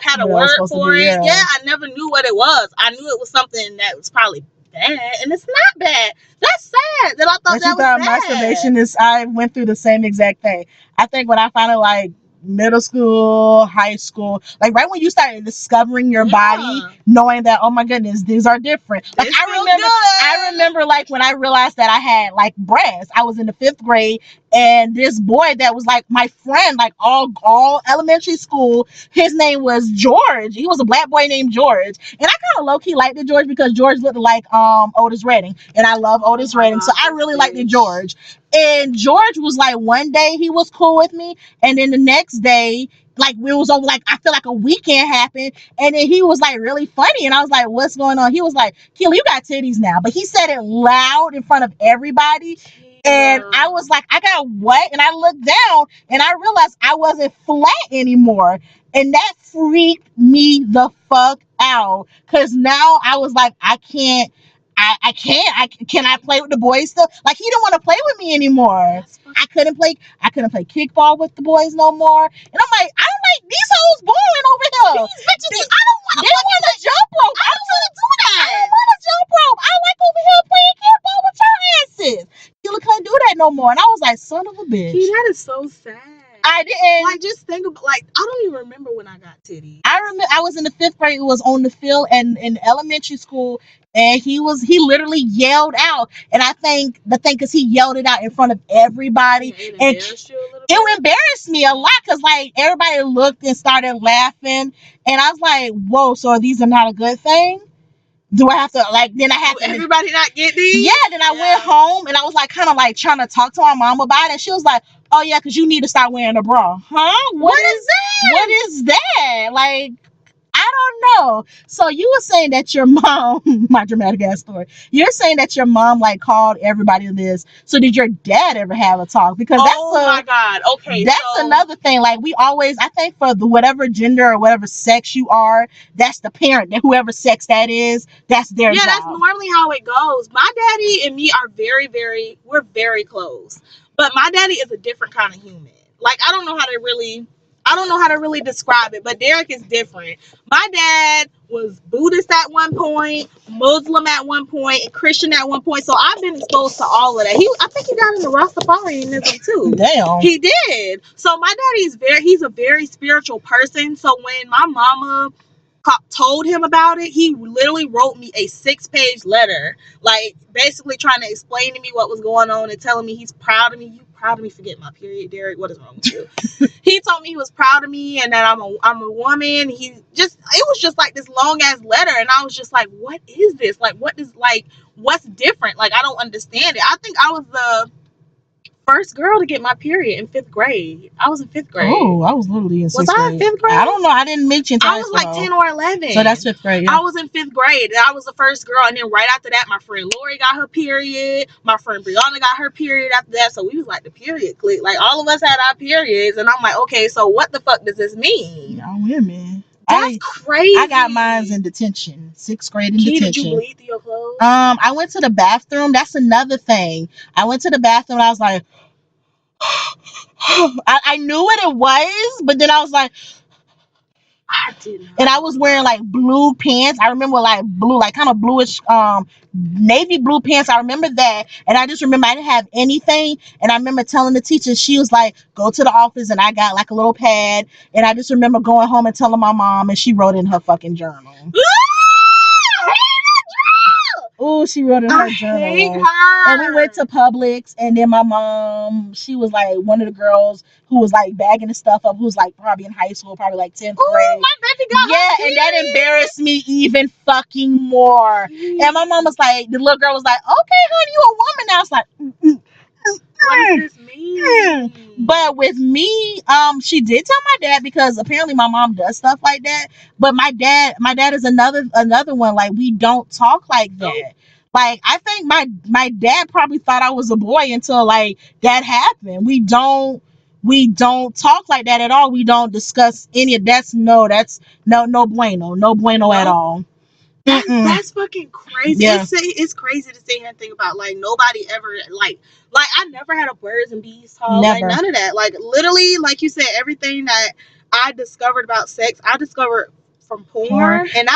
how to word for it. Yeah, I never knew what it was. I knew it was something that was probably bad, and it's not bad. That's sad that I thought that was bad. Masturbation is. I went through the same exact thing. I think when I finally, like, middle school, high school, like right when you started discovering your body, knowing that, oh my goodness, these are different. Like, I remember like when I realized that I had like breasts. I was in the 5th grade, and this boy that was like my friend, like all elementary school, his name was George. He was a black boy named George, and I kind of low key liked the George because George looked like Otis Redding, and I love Otis Redding, so I really liked the George. And George was like, one day he was cool with me, and then the next day, like, it was over, like, I feel like a weekend happened, and then he was like really funny, and I was like, what's going on? He was like, Keila, you got titties now. But he said it loud in front of everybody. And I was like, I got what? And I looked down, and I realized I wasn't flat anymore. And that freaked me the fuck out. Because now I was like, can I play with the boys still? Like, he didn't want to play with me anymore. I couldn't play kickball with the boys no more. And I'm like, I don't like these hoes balling over here. These bitches, they want to jump rope. I don't want to do that. I don't want to jump rope. I like over here playing kickball with your asses. Keila couldn't do that no more. And I was like, son of a bitch. That is so sad. I didn't. Like, just think about, like, I don't even remember when I got titties. I remember I was in the 5th grade. It was on the field and in elementary school, and he literally yelled out. And I think because he yelled it out in front of everybody, and it embarrassed me a lot, because like everybody looked and started laughing, and I was like, whoa, so these are not a good thing? Do I have to, like, then I have to, everybody not get these? Yeah, then I went home, and I was like kind of like trying to talk to my mom about it, and she was like, oh yeah, because you need to start wearing a bra. Huh? What is that? What is that? Like, I don't know. So you were saying that your mom, my dramatic ass story, you're saying that your mom like called everybody this. So did your dad ever have a talk? Because my God. Okay. That's another thing. Like, we always, I think for the whatever gender or whatever sex you are, that's the parent, that whoever sex that is, that's their job. That's normally how it goes. My daddy and me are we're very close. But my daddy is a different kind of human. Like, I don't know how to really describe it, but Derek is different. My dad was Buddhist at one point, Muslim at one point, and Christian at one point. So I've been exposed to all of that. I think he got into Rastafarianism too. Damn. He did. So my daddy he's a very spiritual person. So when my mama told him about it, he literally wrote me a 6-page letter, like basically trying to explain to me what was going on and telling me he's proud of me. You proud of me for getting my period, Derek? What is wrong with you? He told me he was proud of me and that I'm a woman. It was just like this long ass letter, and I was just like, what is this? Like, what's different? Like, I don't understand it. I think I was the first girl to get my period in 5th grade. I was in 5th grade. Oh, I was literally in 6th Was I in grade. 5th grade? I don't know. I didn't mention. I was like 10 or 11. So that's 5th grade. Yeah. I was in 5th grade. And I was the first girl, and then right after that, my friend Lori got her period. My friend Brianna got her period after that. So we was like the period clique. Like all of us had our periods, and I'm like, okay, so what the fuck does this mean? Y'all women. That's crazy. I got mine in detention. 6th grade in detention. Did you bleed through your clothes? I went to the bathroom. That's another thing. I went to the bathroom and I was like, I knew what it was, but then I was like, I didn't. And I was wearing like blue pants. I remember like blue, like kind of bluish, navy blue pants. I remember that. And I just remember I didn't have anything. And I remember telling the teacher, she was like, go to the office. And I got like a little pad. And I just remember going home and telling my mom, and she wrote in her fucking journal. Oh, she wrote in her journal. Hate her. And we went to Publix, and then my mom, she was like one of the girls who was like bagging the stuff up, who was like probably in high school, probably like 10th grade. Oh, my baby got her and that embarrassed me even fucking more. And my mom was like, the little girl was like, okay, honey, you a woman now. I was like, what does this mean? But with me, she did tell my dad, because apparently my mom does stuff like that. But my dad is another one. Like, we don't talk like that. Nope. Like, I think my dad probably thought I was a boy until like that happened. We don't talk like that at all. We don't discuss any of that's no bueno at all. That's fucking crazy. Yeah. It's crazy to sit here and think about, like, nobody ever like I never had a birds and bees talk. Never. Like, none of that. Like, literally, like you said, everything that I discovered about sex, I discovered from porn. And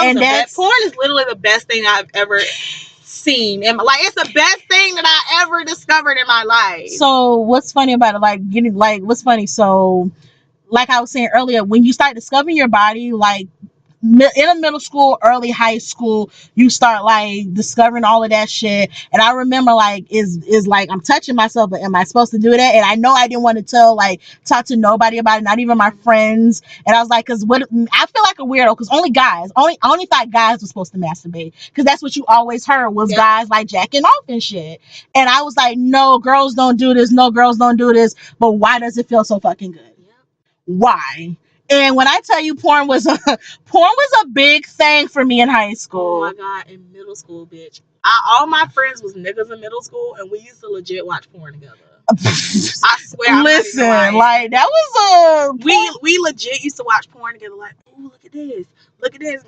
porn is literally the best thing I've ever seen. And like, it's the best thing that I ever discovered in my life. So what's funny about it, so like I was saying earlier, when you start discovering your body, like in middle school, early high school, you start like discovering all of that shit. And I remember like is like, I'm touching myself, but am I supposed to do that? And I know I didn't want to talk to nobody about it, not even my friends. And I was like, because what I feel like a weirdo, because I only thought guys were supposed to masturbate, because that's what you always heard was guys like jacking off and shit. And I was like, no, girls don't do this. No, girls don't do this. But why does it feel so fucking good? Why? And when I tell you, porn was a big thing for me in high school. Oh my god, in middle school, bitch. All my friends was niggas in middle school, and we used to legit watch porn together. I swear. Listen, like that was we legit used to watch porn together. Like, oh, look at this. That is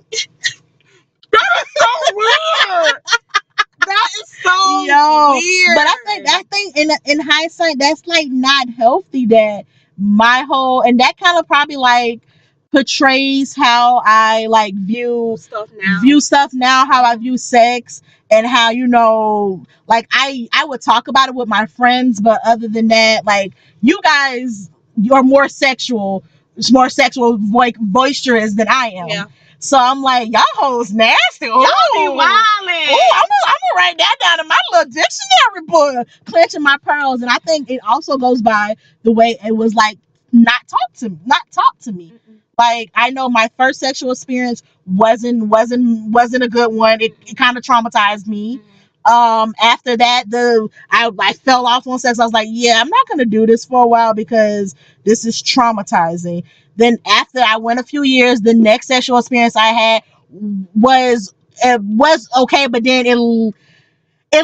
so weird. That is so weird. But I think in hindsight, that's like not healthy. That my whole, and that kind of probably like portrays how I like view stuff now, how I view sex, and how, you know, like I would talk about it with my friends, but other than that, like, you guys, you're more sexual, like boisterous than I am. Yeah. So I'm like, y'all hoes nasty. Y'all be wildin'. Oh, I'm gonna write that down in my little dictionary book, clenching my pearls. And I think it also goes by the way it was like not talk to me. Mm-mm. Like, I know my first sexual experience wasn't a good one. It kind of traumatized me. Mm-hmm. After that, I fell off on sex. I was like, yeah, I'm not gonna do this for a while because this is traumatizing. Then after I went a few years, the next sexual experience I had was okay, but then it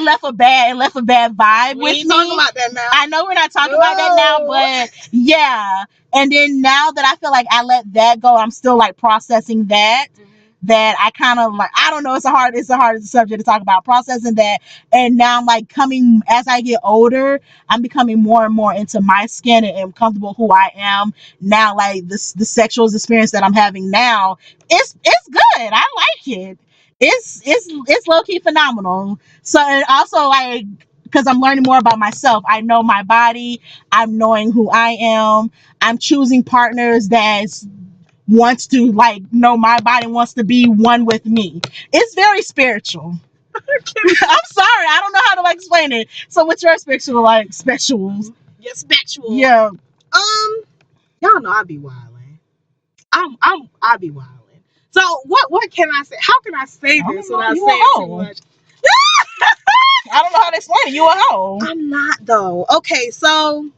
left a bad vibe with me. We ain't talking about that now. I know we're not talking about that now, but yeah. And then now that I feel like I let that go, I'm still like processing that. Mm-hmm. That I kind of like, I don't know, it's a hard subject to talk about, processing that. And now I'm like as I get older, I'm becoming more and more into my skin and am comfortable who I am now. Like the sexual experience that I'm having now, it's good. I like it. It's low-key phenomenal. So, and also like, because I'm learning more about myself. I know my body. I'm knowing who I am. I'm choosing partners that wants to like know my body, wants to be one with me. It's very spiritual. I'm sorry, I don't know how to like explain it. So what's your spiritual like specials? Your spiritual. Yeah. Y'all know I be wilding. I be wilding. So what can I say? How can I say this without saying too much? I don't know how to explain it. You a hoe. I'm not though. Okay, so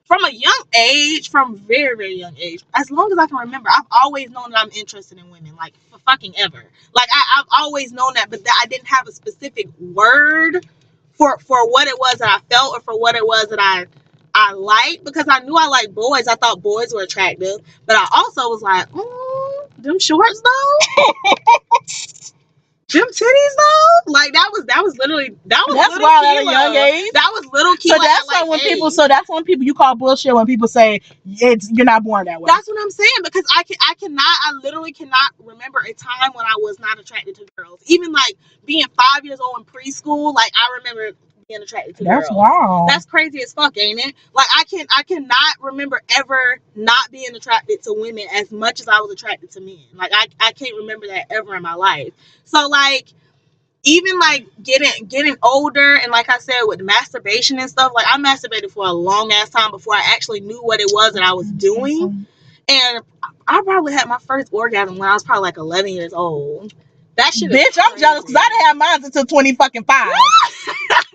from a young age, from very, very young age, as long as I can remember, I've always known that I'm interested in women, like for fucking ever. Like I've always known that, but that I didn't have a specific word for what it was that I felt or for what it was that I liked, because I knew I liked boys. I thought boys were attractive, but I also was like, them shorts though. Them titties though, like that was literally That's little wild at a Keila. young age. That was little Keila. So that's like when people. So that's when people you call bullshit when people say you're not born that way. That's what I'm saying, because I literally cannot remember a time when I was not attracted to girls. Even like being 5 years old in preschool, like I remember being attracted to girls. That's wow. That's crazy as fuck, ain't it? Like I cannot remember ever not being attracted to women as much as I was attracted to men. Like I can't remember that ever in my life. So like even like getting older, and like I said with masturbation and stuff, like I masturbated for a long ass time before I actually knew what it was that I was doing. And I probably had my first orgasm when I was probably like 11 years old. That shit. Bitch, I'm jealous because I didn't have mine until 20 fucking 5.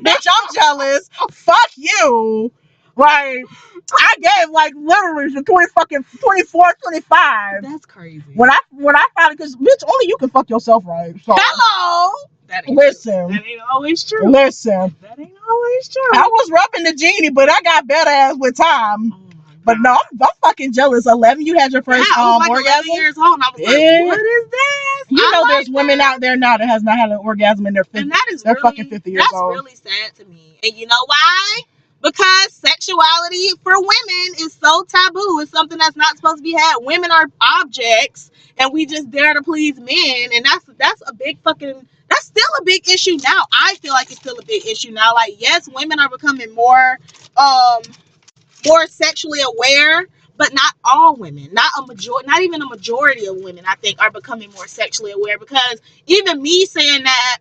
Bitch, I'm jealous. Fuck you. Like I gave like literally the 24, 25. That's crazy. When I finally, because bitch, only you can fuck yourself right. So. Hello. That ain't always true. Listen. That ain't always true. I was rubbing the genie, but I got better ass with time. But no, I'm fucking jealous. 11, you had your first like orgasm. 11 years old, and I was like, what is this? You know, there's women out there now that has not had an orgasm in their 50s. And that is they're really, fucking 50 years old. That's really sad to me. And you know why? Because sexuality for women is so taboo. It's something that's not supposed to be had. Women are objects, and we just there to please men. And that's a big fucking. That's still a big issue now. I feel like it's still a big issue now. Like, yes, women are becoming more sexually aware, but not all women. Not even a majority of women, I think, are becoming more sexually aware. Because even me saying that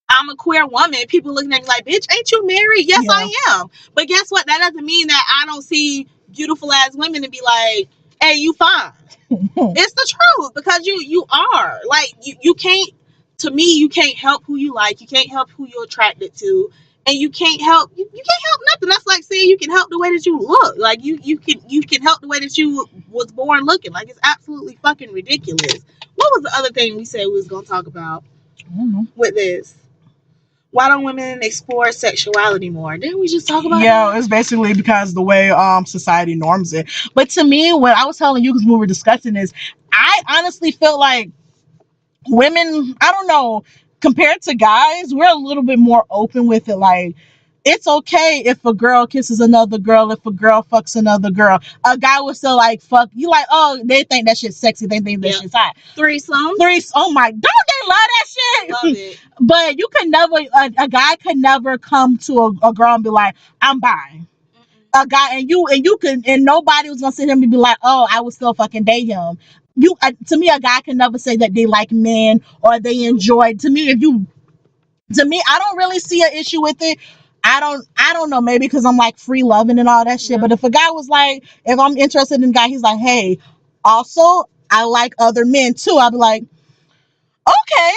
I'm a queer woman, people looking at me like, bitch, ain't you married? Yes, yeah. I am. But guess what? That doesn't mean that I don't see beautiful ass women and be like, hey, you fine. It's the truth, because you are. Like, you can't, to me, you can't help who you like. You can't help who you're attracted to. And you can't help nothing. That's like saying you can help the way that you look. Like you can help the way that you was born looking. Like, it's absolutely fucking ridiculous. What was the other thing we said we was gonna talk about with this? Why don't women explore sexuality more? Didn't we just talk about that? It's basically because the way society norms it. But to me, when I was telling you, because we were discussing this, I honestly felt like women, I don't know, compared to guys, we're a little bit more open with it. Like, it's okay if a girl kisses another girl, if a girl fucks another girl. A guy will still like fuck you, like, oh, they think that shit's sexy, they think that shit's hot. Threesome. Oh my, don't they love that shit? Love it. But you can never, a guy could never come to a girl and be like, I'm bi. A guy, and you can, and nobody was gonna sit him and be like, oh, I would still fucking date him. You, to me, a guy can never say that they like men or they enjoy. To me, I don't really see an issue with it. I don't know, maybe because I'm like free loving and all that shit. But if a guy was like, if I'm interested in a guy, he's like, hey, also I like other men too, I'll be like, okay,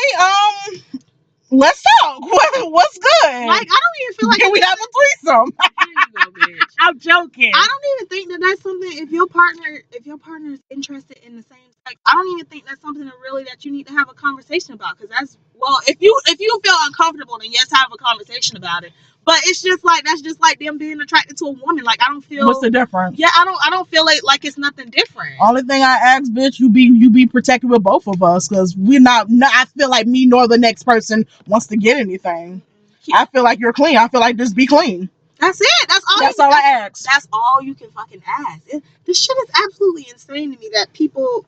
let's talk. What's good? Like, I don't even feel like can we have a threesome? There you go, bitch. I'm joking. I don't even think that that's something. If your partner is interested in the same sex, I don't even think that's something that you need to have a conversation about. Because that's, well, if you feel uncomfortable, then yes, have a conversation about it. But it's just like, that's just like them being attracted to a woman. Like, I don't feel. What's the difference? Yeah, I don't feel like it's nothing different. Only thing I ask, bitch, you be protected with both of us, because we're not. I feel like me nor the next person wants to get anything. I feel like you're clean. I feel like just be clean. That's it. That's all I ask. That's all you can fucking ask. This shit is absolutely insane to me that people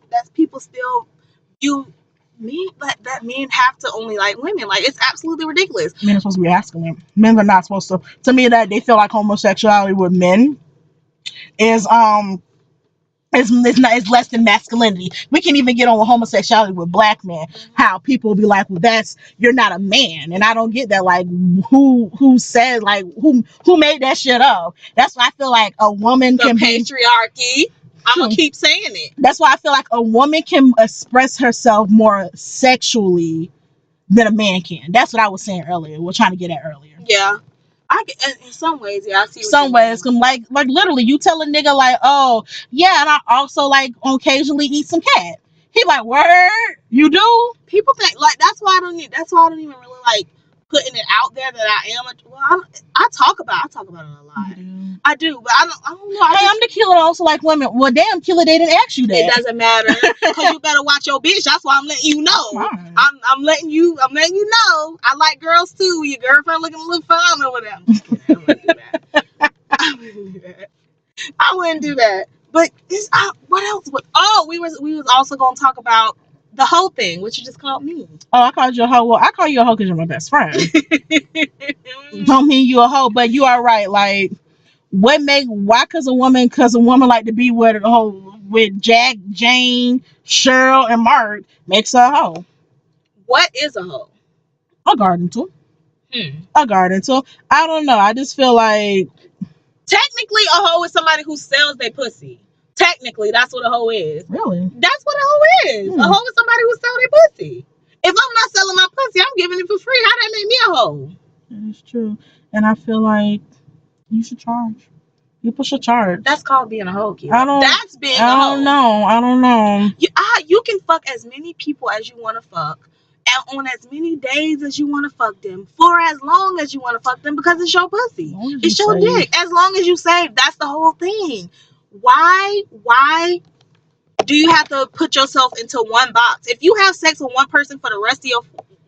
still view men, that men have to only like women. Like, it's absolutely ridiculous. Men are supposed to be asking them. Men are not supposed to. To me, that they feel like homosexuality with men is it's less than masculinity. We can even get on with homosexuality with black men. How people will be like, well, you're not a man. And I don't get that. Like, who said, like, who made that shit up? That's why I feel like a woman can be patriarchy. I'm gonna keep saying it. That's why I feel like a woman can express herself more sexually than a man can. That's what I was saying earlier. We're trying to get at earlier. Yeah. I get, in some ways, yeah, I see what Some you ways, mean. like literally, you tell a nigga like, oh yeah, and I also like occasionally eat some cat. He like, word, you do? People think like that's why I don't even really like putting it out there that I am. I talk about it a lot. I do, but I don't know. Hey, I'm the killer. Also like women. Well, damn, killer, they didn't ask you that. It doesn't matter because you better watch your bitch. That's why I'm letting you know. I'm letting you know. I like girls too. Your girlfriend looking a little fun or whatever. I wouldn't do that. I wouldn't do that. But this, what else? We was also gonna talk about the whole thing, which you just called me. Oh, I called you a hoe. Well, I call you a hoe because you're my best friend. Don't mean you a hoe, but you are right. Like, why? Because a woman like to be with Jack, Jane, Cheryl, and Mark makes her a hoe. What is a hoe? A garden tool. A garden tool. I don't know. I just feel like technically a hoe is somebody who sells their pussy. Technically, that's what a hoe is. Really? That's what a hoe is. A hoe is somebody who sells their pussy. If I'm not selling my pussy, I'm giving it for free. How that make me a hoe? That's true. And I feel like you should charge. People should charge. That's called being a hoe, Keila. That's being a hoe. I don't know. You can fuck as many people as you want to fuck. And on as many days as you want to fuck them, for as long as you want to fuck them, because it's your pussy, it's your dick. As long as you save, that's the whole thing. Why do you have to put yourself into one box? If you have sex with one person for the rest of your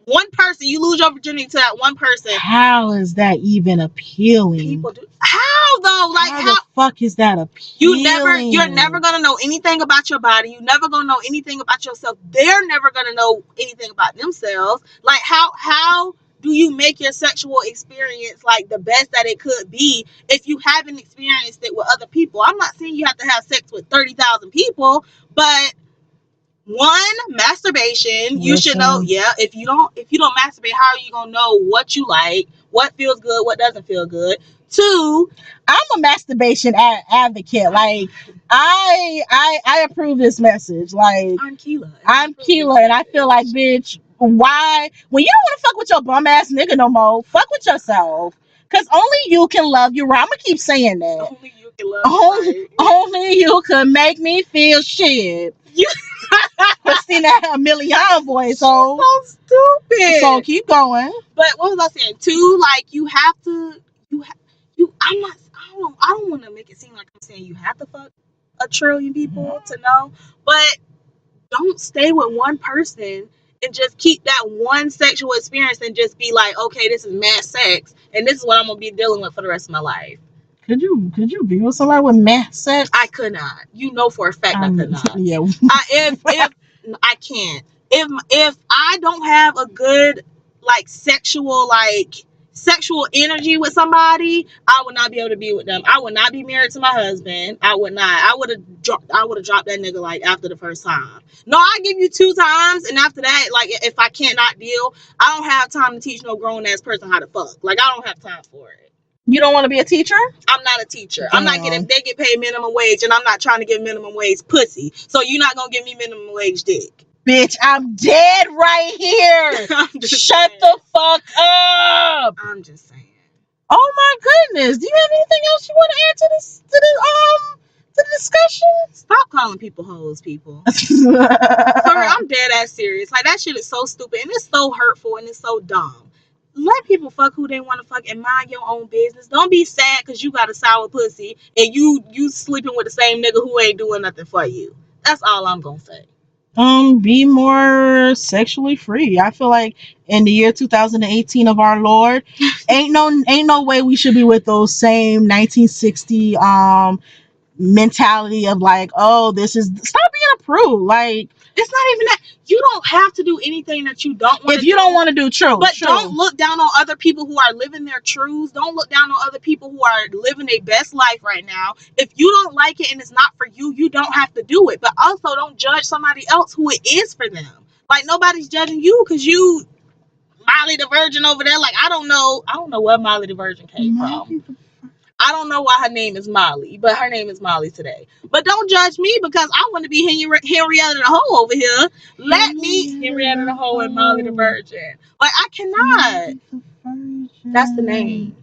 one person, you lose your virginity to that one person. How is that even appealing? People do. How though? Like how the fuck is that appealing? You're never gonna know anything about your body. You're never gonna know anything about yourself. They're never gonna know anything about themselves. Like how do you make your sexual experience like the best that it could be if you haven't experienced it with other people? I'm not saying you have to have sex with 30,000 people, but one, masturbation. You should know. Yeah, if you don't masturbate, how are you gonna know what you like, what feels good, what doesn't feel good? Two, I'm a masturbation advocate. Like I approve this message. Like I'm Keila, and I feel like, bitch, why when you don't want to fuck with your bum ass nigga no more, fuck with yourself. Cause only you can love you right. I'm gonna keep saying that. Only you can love me right. Only you can make me feel shit. Christina Milian voice, so stupid. So keep going. But what was I saying? Two, like you have to, I'm not. I don't want to make it seem like I'm saying you have to fuck a trillion people to know, but don't stay with one person and just keep that one sexual experience and just be like, okay, this is mad sex, and this is what I'm gonna be dealing with for the rest of my life. Could you be with somebody with mad sex? I could not. You know for a fact I could not. Yeah. If I can't. If I don't have a good sexual energy with somebody, I would not be able to be with them. I would not be married to my husband. I would not. I would have dropped that nigga like after the first time. No, I give you 2 times, and after that, like if I cannot deal, I don't have time to teach no grown ass person how to fuck. Like I don't have time for it. You don't want to be a teacher? I'm not a teacher. Damn. I'm not getting. They get paid minimum wage, and I'm not trying to give minimum wage pussy. So you're not gonna give me minimum wage dick. Bitch, I'm dead right here. Shut the fuck up. I'm just saying. Oh my goodness. Do you have anything else you want to add to the discussion? Stop calling people hoes, people. Sorry, I'm dead ass serious. Like that shit is so stupid and it's so hurtful and it's so dumb. Let people fuck who they want to fuck and mind your own business. Don't be sad because you got a sour pussy and you sleeping with the same nigga who ain't doing nothing for you. That's all I'm gonna say. Be more sexually free. I feel like in the year 2018 of our Lord, ain't no way we should be with those same 1960 mentality of like, oh, this is stop being a prude. Like it's not even that. You don't have to do anything that you don't want to do. If you don't want to do true. But don't look down on other people who are living their truths. Don't look down on other people who are living their best life right now. If you don't like it and it's not for you, you don't have to do it. But also don't judge somebody else who it is for them. Like nobody's judging you because you Molly the Virgin over there. Like I don't know where Molly the Virgin came from. I don't know why her name is Molly, but her name is Molly today. But don't judge me because I want to be Henrietta the Hoe over here. Let me Henrietta the Hoe and Molly the Virgin. Like I cannot. That's the name.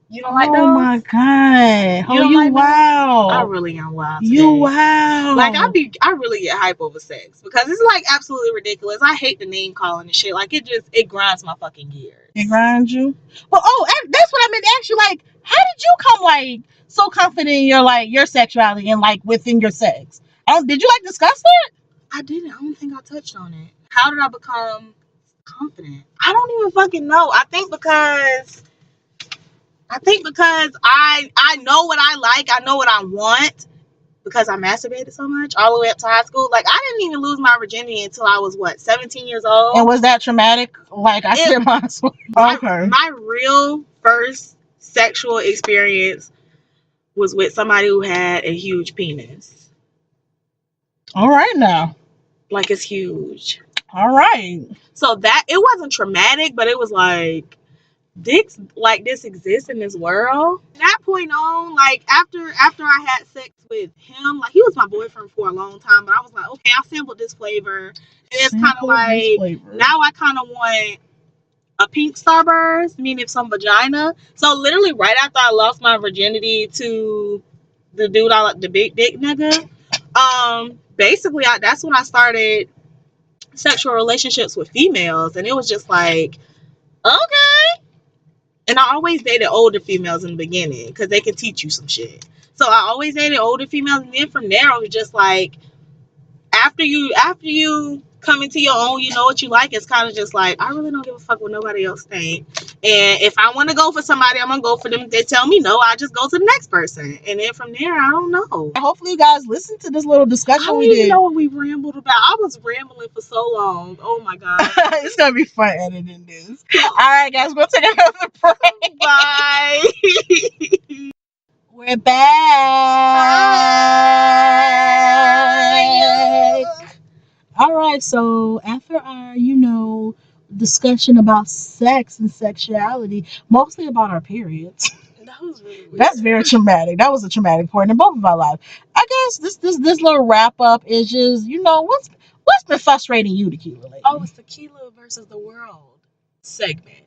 You don't like those? Oh my god! You don't like wow! I really am wild today. You wow! Like I really get hype over sex because it's like absolutely ridiculous. I hate the name calling and shit. Like it grinds my fucking gears. It grinds you. Well, that's what I meant to ask you. Like, how did you come like so confident in your sexuality and like within your sex? Did you like discuss that? I didn't. I don't think I touched on it. How did I become confident? I don't even fucking know. I think because I know what I like. I know what I want because I masturbated so much all the way up to high school. Like I didn't even lose my virginity until I was 17 years old. And was that traumatic? Like I said, my real first sexual experience was with somebody who had a huge penis. All right now. Like it's huge. All right. So that it wasn't traumatic, but it was like dicks like this exist in this world. From that point on, like after I had sex with him, like he was my boyfriend for a long time, but I was like, okay, I sampled this flavor, and it's kind of like now I kind of want a pink starburst, meaning some vagina. So literally right after I lost my virginity to the dude I like, the big dick nigga, basically that's when I started sexual relationships with females, and it was just like, okay. And I always dated older females in the beginning because they can teach you some shit. So I always dated older females, and then from there it was just like after you come into your own, you know what you like. It's kind of just like I really don't give a fuck what nobody else think. And if I want to go for somebody, I'm gonna go for them. If they tell me no, I just go to the next person. And then from there, I don't know. Hopefully, you guys listened to this little discussion we did. I don't even know what we rambled about. I was rambling for so long. Oh my god, it's gonna be fun editing this. All right, guys, we'll take another break. Bye. We're back. All right, so after our, discussion about sex and sexuality, mostly about our periods. That was really weird. That's very traumatic. That was a traumatic point in both of our lives. I guess this little wrap up is just, what's been frustrating you, Keila, lately? Oh, it's the Keila versus the world segment.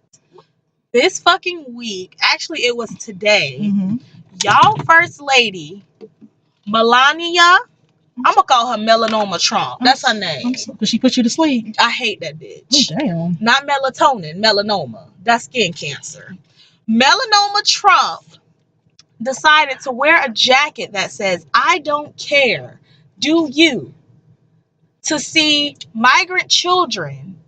This fucking week, actually, it was today. Y'all first lady, Melania. I'm gonna call her Melanoma Trump. That's her name. Because she put you to sleep. I hate that bitch. Oh, damn. Not melatonin, melanoma. That's skin cancer. Melanoma Trump decided to wear a jacket that says, I don't care, do you? To see migrant children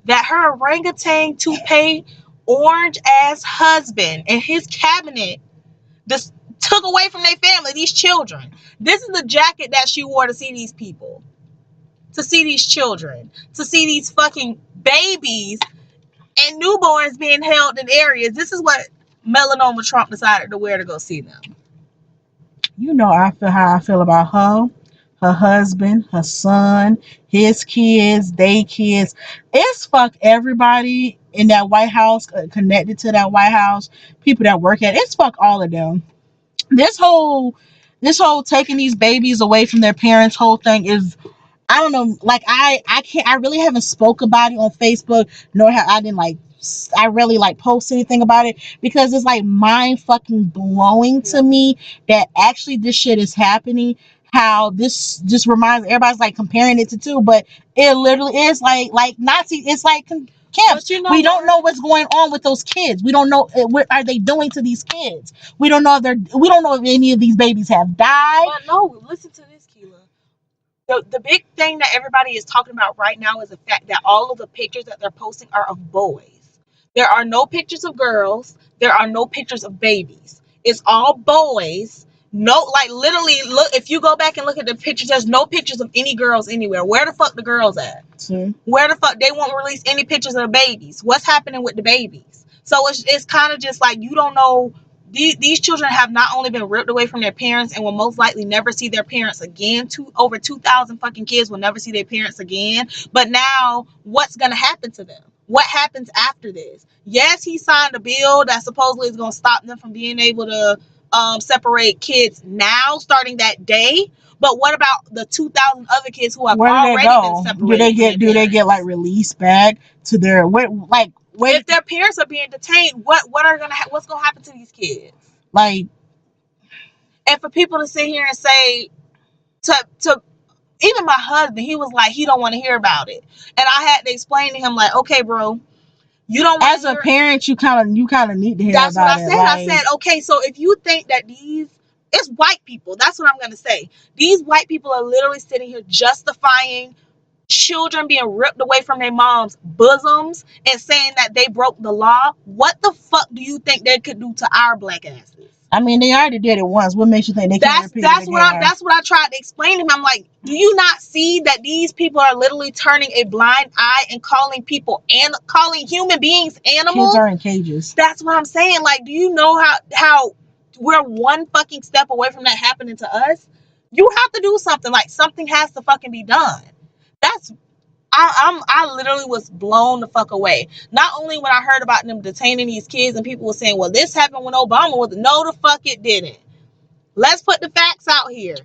that her orangutan toupee orange ass husband and his cabinet just took away from their family, these children. This is the jacket that she wore to see these people, to see these children, to see these fucking babies and newborns being held in areas. This is what Melanoma Trump decided to wear to go see them. I feel how I feel about her husband, her son, his kids, they kids. It's fuck everybody in that White House, connected to that White House, people that work at it. It's fuck all of them. This whole taking these babies away from their parents whole thing is, I don't know, like I really haven't spoke about it on Facebook, nor I really post anything about it, because it's like mind fucking blowing to me that actually this shit is happening. How this just reminds everybody's like comparing it to two, but it literally is like Nazi. It's like camps. We don't know what's going on with those kids. We don't know what are they doing to these kids. We don't know if any of these babies have died. But no, listen to this, Keila. The big thing that everybody is talking about right now is the fact that all of the pictures that they're posting are of boys. There are no pictures of girls. There are no pictures of babies. It's all boys. No, like literally, look, if you go back and look at the pictures, there's no pictures of any girls anywhere. Where the fuck the girls at? Where the fuck they won't release any pictures of the babies? What's happening with the babies? So it's kind of just like you don't know. These children have not only been ripped away from their parents and will most likely never see their parents again. Over 2,000 fucking kids will never see their parents again. But now, what's gonna happen to them? What happens after this? Yes, he signed a bill that supposedly is gonna stop them from being able to separate kids now, starting that day. But what about the 2,000 other kids who have Where do they already been go? separated? Do they get like released back to their if their parents are being detained, what's gonna happen to these kids? Like, and for people to sit here and say to even my husband, he was like, he don't want to hear about it, and I had to explain to him like, okay, bro, you don't want as a parent, you kind of need to hear that's about what I it. said. Like, I said, okay, so if you think that it's white people, that's what I'm gonna say. These white people are literally sitting here justifying children being ripped away from their moms' bosoms and saying that they broke the law. What the fuck do you think they could do to our black asses? I mean, they already did it once. What makes you think they can't repeat it again? That's what I tried to explain to him. I'm like, do you not see that these people are literally turning a blind eye and calling people and calling human beings animals? Kids are in cages. That's what I'm saying. Like, do you know how we're one fucking step away from that happening to us? You have to do something. Like, something has to fucking be done. That's I literally was blown the fuck away. Not only when I heard about them detaining these kids and people were saying, well, this happened when Obama was, no, the fuck it didn't. Let's put the facts out here.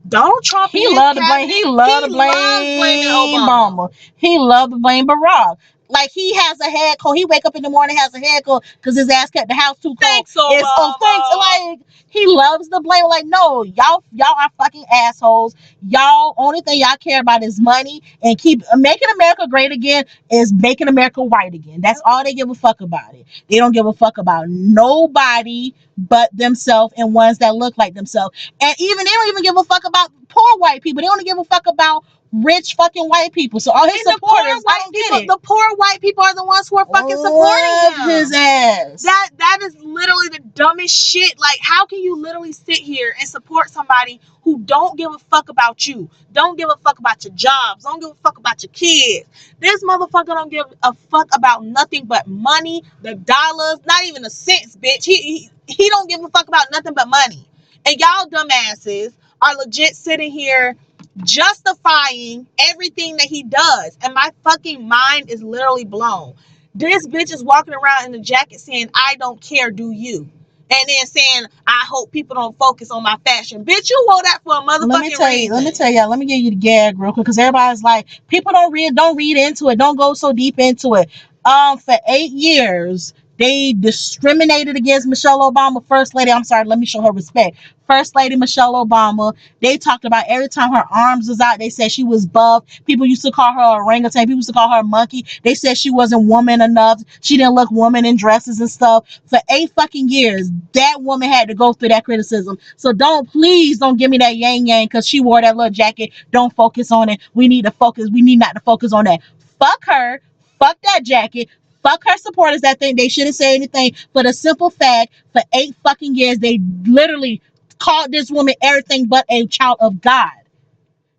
Donald Trump, he loved to blame Obama. He loved to blame Barack. Like, he has a head cold. He wake up in the morning, has a head cold because his ass kept the house too cold. Thanks, Obama. Thanks. Like, he loves to blame. Like, no, y'all are fucking assholes. Y'all, only thing y'all care about is money and keep making America great again is making America white again. That's all they give a fuck about it. They don't give a fuck about nobody but themselves and ones that look like themselves. And even they don't even give a fuck about poor white people. They don't give a fuck about rich fucking white people. So all his supporters, I don't get it. The poor white people are the ones who are fucking supporting him. His ass. That is literally the dumbest shit. Like, how can you literally sit here and support somebody who don't give a fuck about you, don't give a fuck about your jobs, don't give a fuck about your kids? This motherfucker don't give a fuck about nothing but money, the dollars, not even the cents, bitch. He don't give a fuck about nothing but money. And y'all dumbasses are legit sitting here justifying everything that he does, and my fucking mind is literally blown. This bitch is walking around in a jacket saying, I don't care, do you? And then saying, I hope people don't focus on my fashion. Bitch, you wore that for a motherfucking reason. Let me tell y'all, let me give you the gag real quick, because everybody's like, people don't read into it, don't go so deep into it. For 8 years they discriminated against Michelle Obama, First Lady. I'm sorry, let me show her respect. First Lady Michelle Obama. They talked about every time her arms was out, they said she was buff. People used to call her a orangutan. People used to call her a monkey. They said she wasn't woman enough. She didn't look woman in dresses and stuff. For 8 fucking years, that woman had to go through that criticism. So please don't give me that yang because she wore that little jacket. Don't focus on it. We need not to focus on that. Fuck her. Fuck that jacket. Fuck her supporters that think they shouldn't say anything, for the simple fact, for 8 fucking years, they literally called this woman everything but a child of God.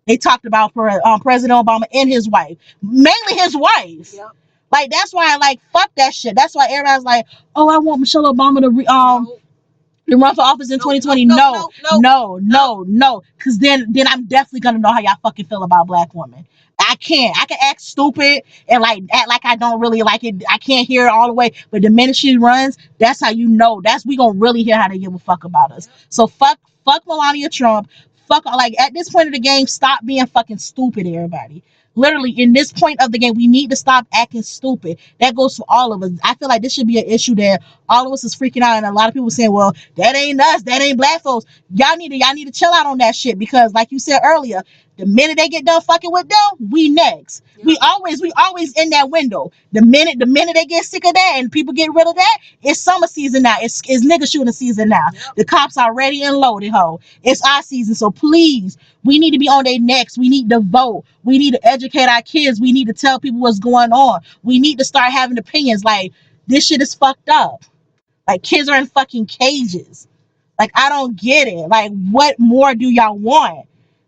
They talked about for President Obama and his wife, mainly his wife. Yep. Like, that's why, like, fuck that shit. That's why everybody's like, oh, I want Michelle Obama to run for office in 2020. No. Because then I'm definitely gonna know how y'all fucking feel about black women. I can act stupid and like act like I don't really like it. I can't hear it all the way, but the minute she runs, that's how you know. We gonna really hear how they give a fuck about us. So fuck Melania Trump. Fuck, like, at this point of the game, stop being fucking stupid, everybody. Literally, in this point of the game, we need to stop acting stupid. That goes for all of us. I feel like this should be an issue that all of us is freaking out, and a lot of people saying, well, that ain't us, that ain't black folks. Y'all need to chill out on that shit, because like you said earlier, the minute they get done fucking with them, we next. Yeah. We always in that window. The minute they get sick of that and people get rid of that, it's summer season now. It's nigga shooting season now. Yep. The cops are ready and loaded, ho. It's our season. So please, we need to be on their necks. We need to vote. We need to educate our kids. We need to tell people what's going on. We need to start having opinions. Like, this shit is fucked up. Like, kids are in fucking cages. Like, I don't get it. Like, what more do y'all want?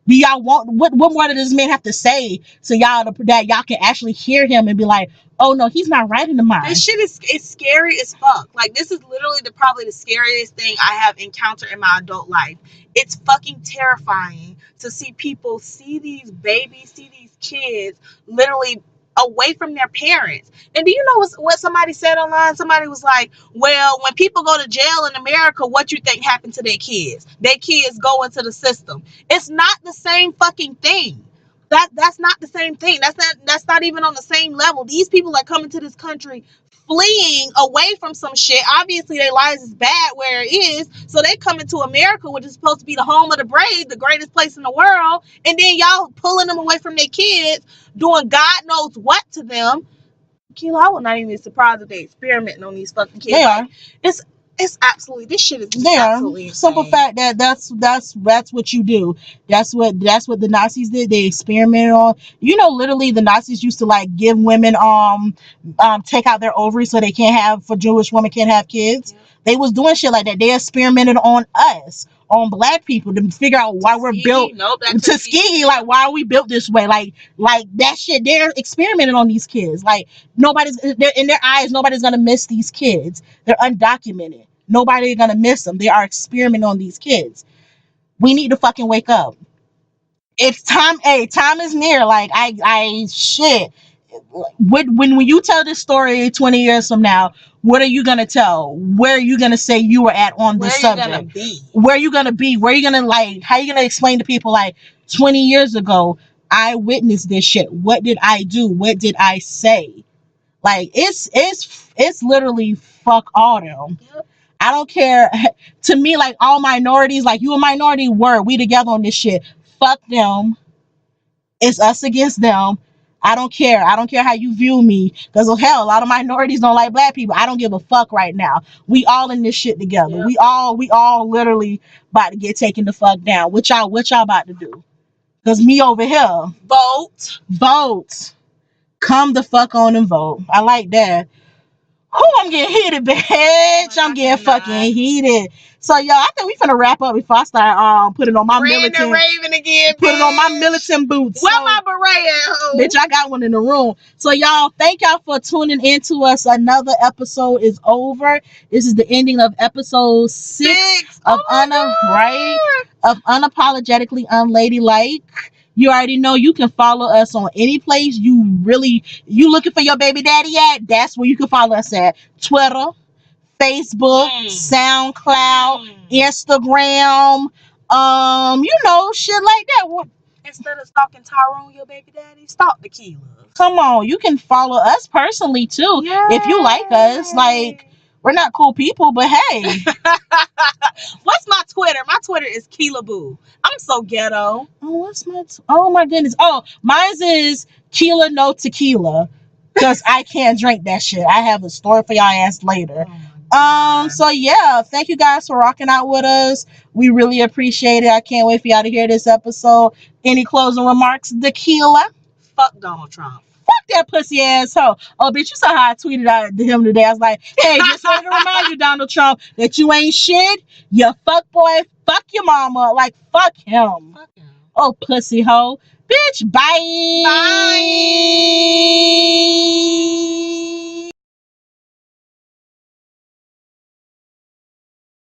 Do y'all want, what more does this man have to say so that y'all can actually hear him and be like, oh no, he's not right in the mind? This shit it's scary as fuck. Like, this is literally probably the scariest thing I have encountered in my adult life. It's fucking terrifying to see people, see these babies, see these kids literally away from their parents. And do you know what somebody said online? Somebody was like, well, when people go to jail in America, what you think happened to their kids? Their kids go into the system. It's not the same fucking thing. That's not the same thing. That's not even on the same level. These people are coming to this country fleeing away from some shit. Obviously their lives is bad where it is, so they come into America, which is supposed to be the home of the brave, the greatest place in the world, and then y'all pulling them away from their kids, doing God knows what to them. Keila, I would not even be surprised if they experimenting on these fucking kids. They are. It's absolutely, this shit is They absolutely are. insane. Simple fact that that's what you do. That's what the Nazis did. They experimented on. You know, literally the Nazis used to like give women take out their ovaries so they can't have, for Jewish women can't have kids. Yeah. They was doing shit like that. They experimented on us, on black people, to figure out why we're built Tuskegee. Like, why are we built this way? Like that shit. They're experimenting on these kids. Like, nobody's in their eyes. Nobody's gonna miss these kids. They're undocumented. Nobody gonna miss them. They are experimenting on these kids. We need to fucking wake up. It's time. Hey, time is near. Like, I shit. When you tell this story 20 years from now, what are you gonna tell? Where are you gonna say you were at on this subject? Where are you gonna be? Where are you gonna, like, how are you gonna explain to people like 20 years ago, I witnessed this shit? What did I do? What did I say? Like, it's literally fuck all them. Yep. I don't care. To me, like, all minorities, like, you a minority, we together on this shit. Fuck them. It's us against them. I don't care. I don't care how you view me. Because, hell, a lot of minorities don't like black people. I don't give a fuck right now. We all in this shit together. Yep. We all literally about to get taken the fuck down. What y'all about to do? Because me over here. Vote. Come the fuck on and vote. I like that. Oh, I'm getting heated, bitch. I'm getting fucking heated. So, y'all, I think we finna wrap up before I start putting on my militant. Raving again, putting on my militant boots. Where my beret at, ho? Bitch, I got one in the room. So, y'all, thank y'all for tuning in to us. Another episode is over. This is the ending of episode 6 of of Unapologetically Unladylike. You already know you can follow us on any place you looking for your baby daddy at. That's where you can follow us at. Twitter, Facebook, SoundCloud, Instagram, shit like that. Instead of stalking Tyrone, your baby daddy, stalk the Keila. Come on, you can follow us personally too. Yay. If you like us. Like, we're not cool people, but hey. What's my Twitter? My Twitter is Keila Boo. I'm so ghetto. Oh my goodness. Oh, mine is Keila No Tequila. Because I can't drink that shit. I have a story for y'all ass later. So yeah, thank you guys for rocking out with us. We really appreciate it. I can't wait for y'all to hear this episode. Any closing remarks, Keila? Fuck Donald Trump. Fuck that pussy asshole. Oh, bitch, you saw how I tweeted out to him today. I was like, hey, just wanted to remind you, Donald Trump, that you ain't shit. You fuck boy. Fuck your mama. Like, fuck him. Fuck him. Oh, pussy hoe. Bitch, bye. Bye.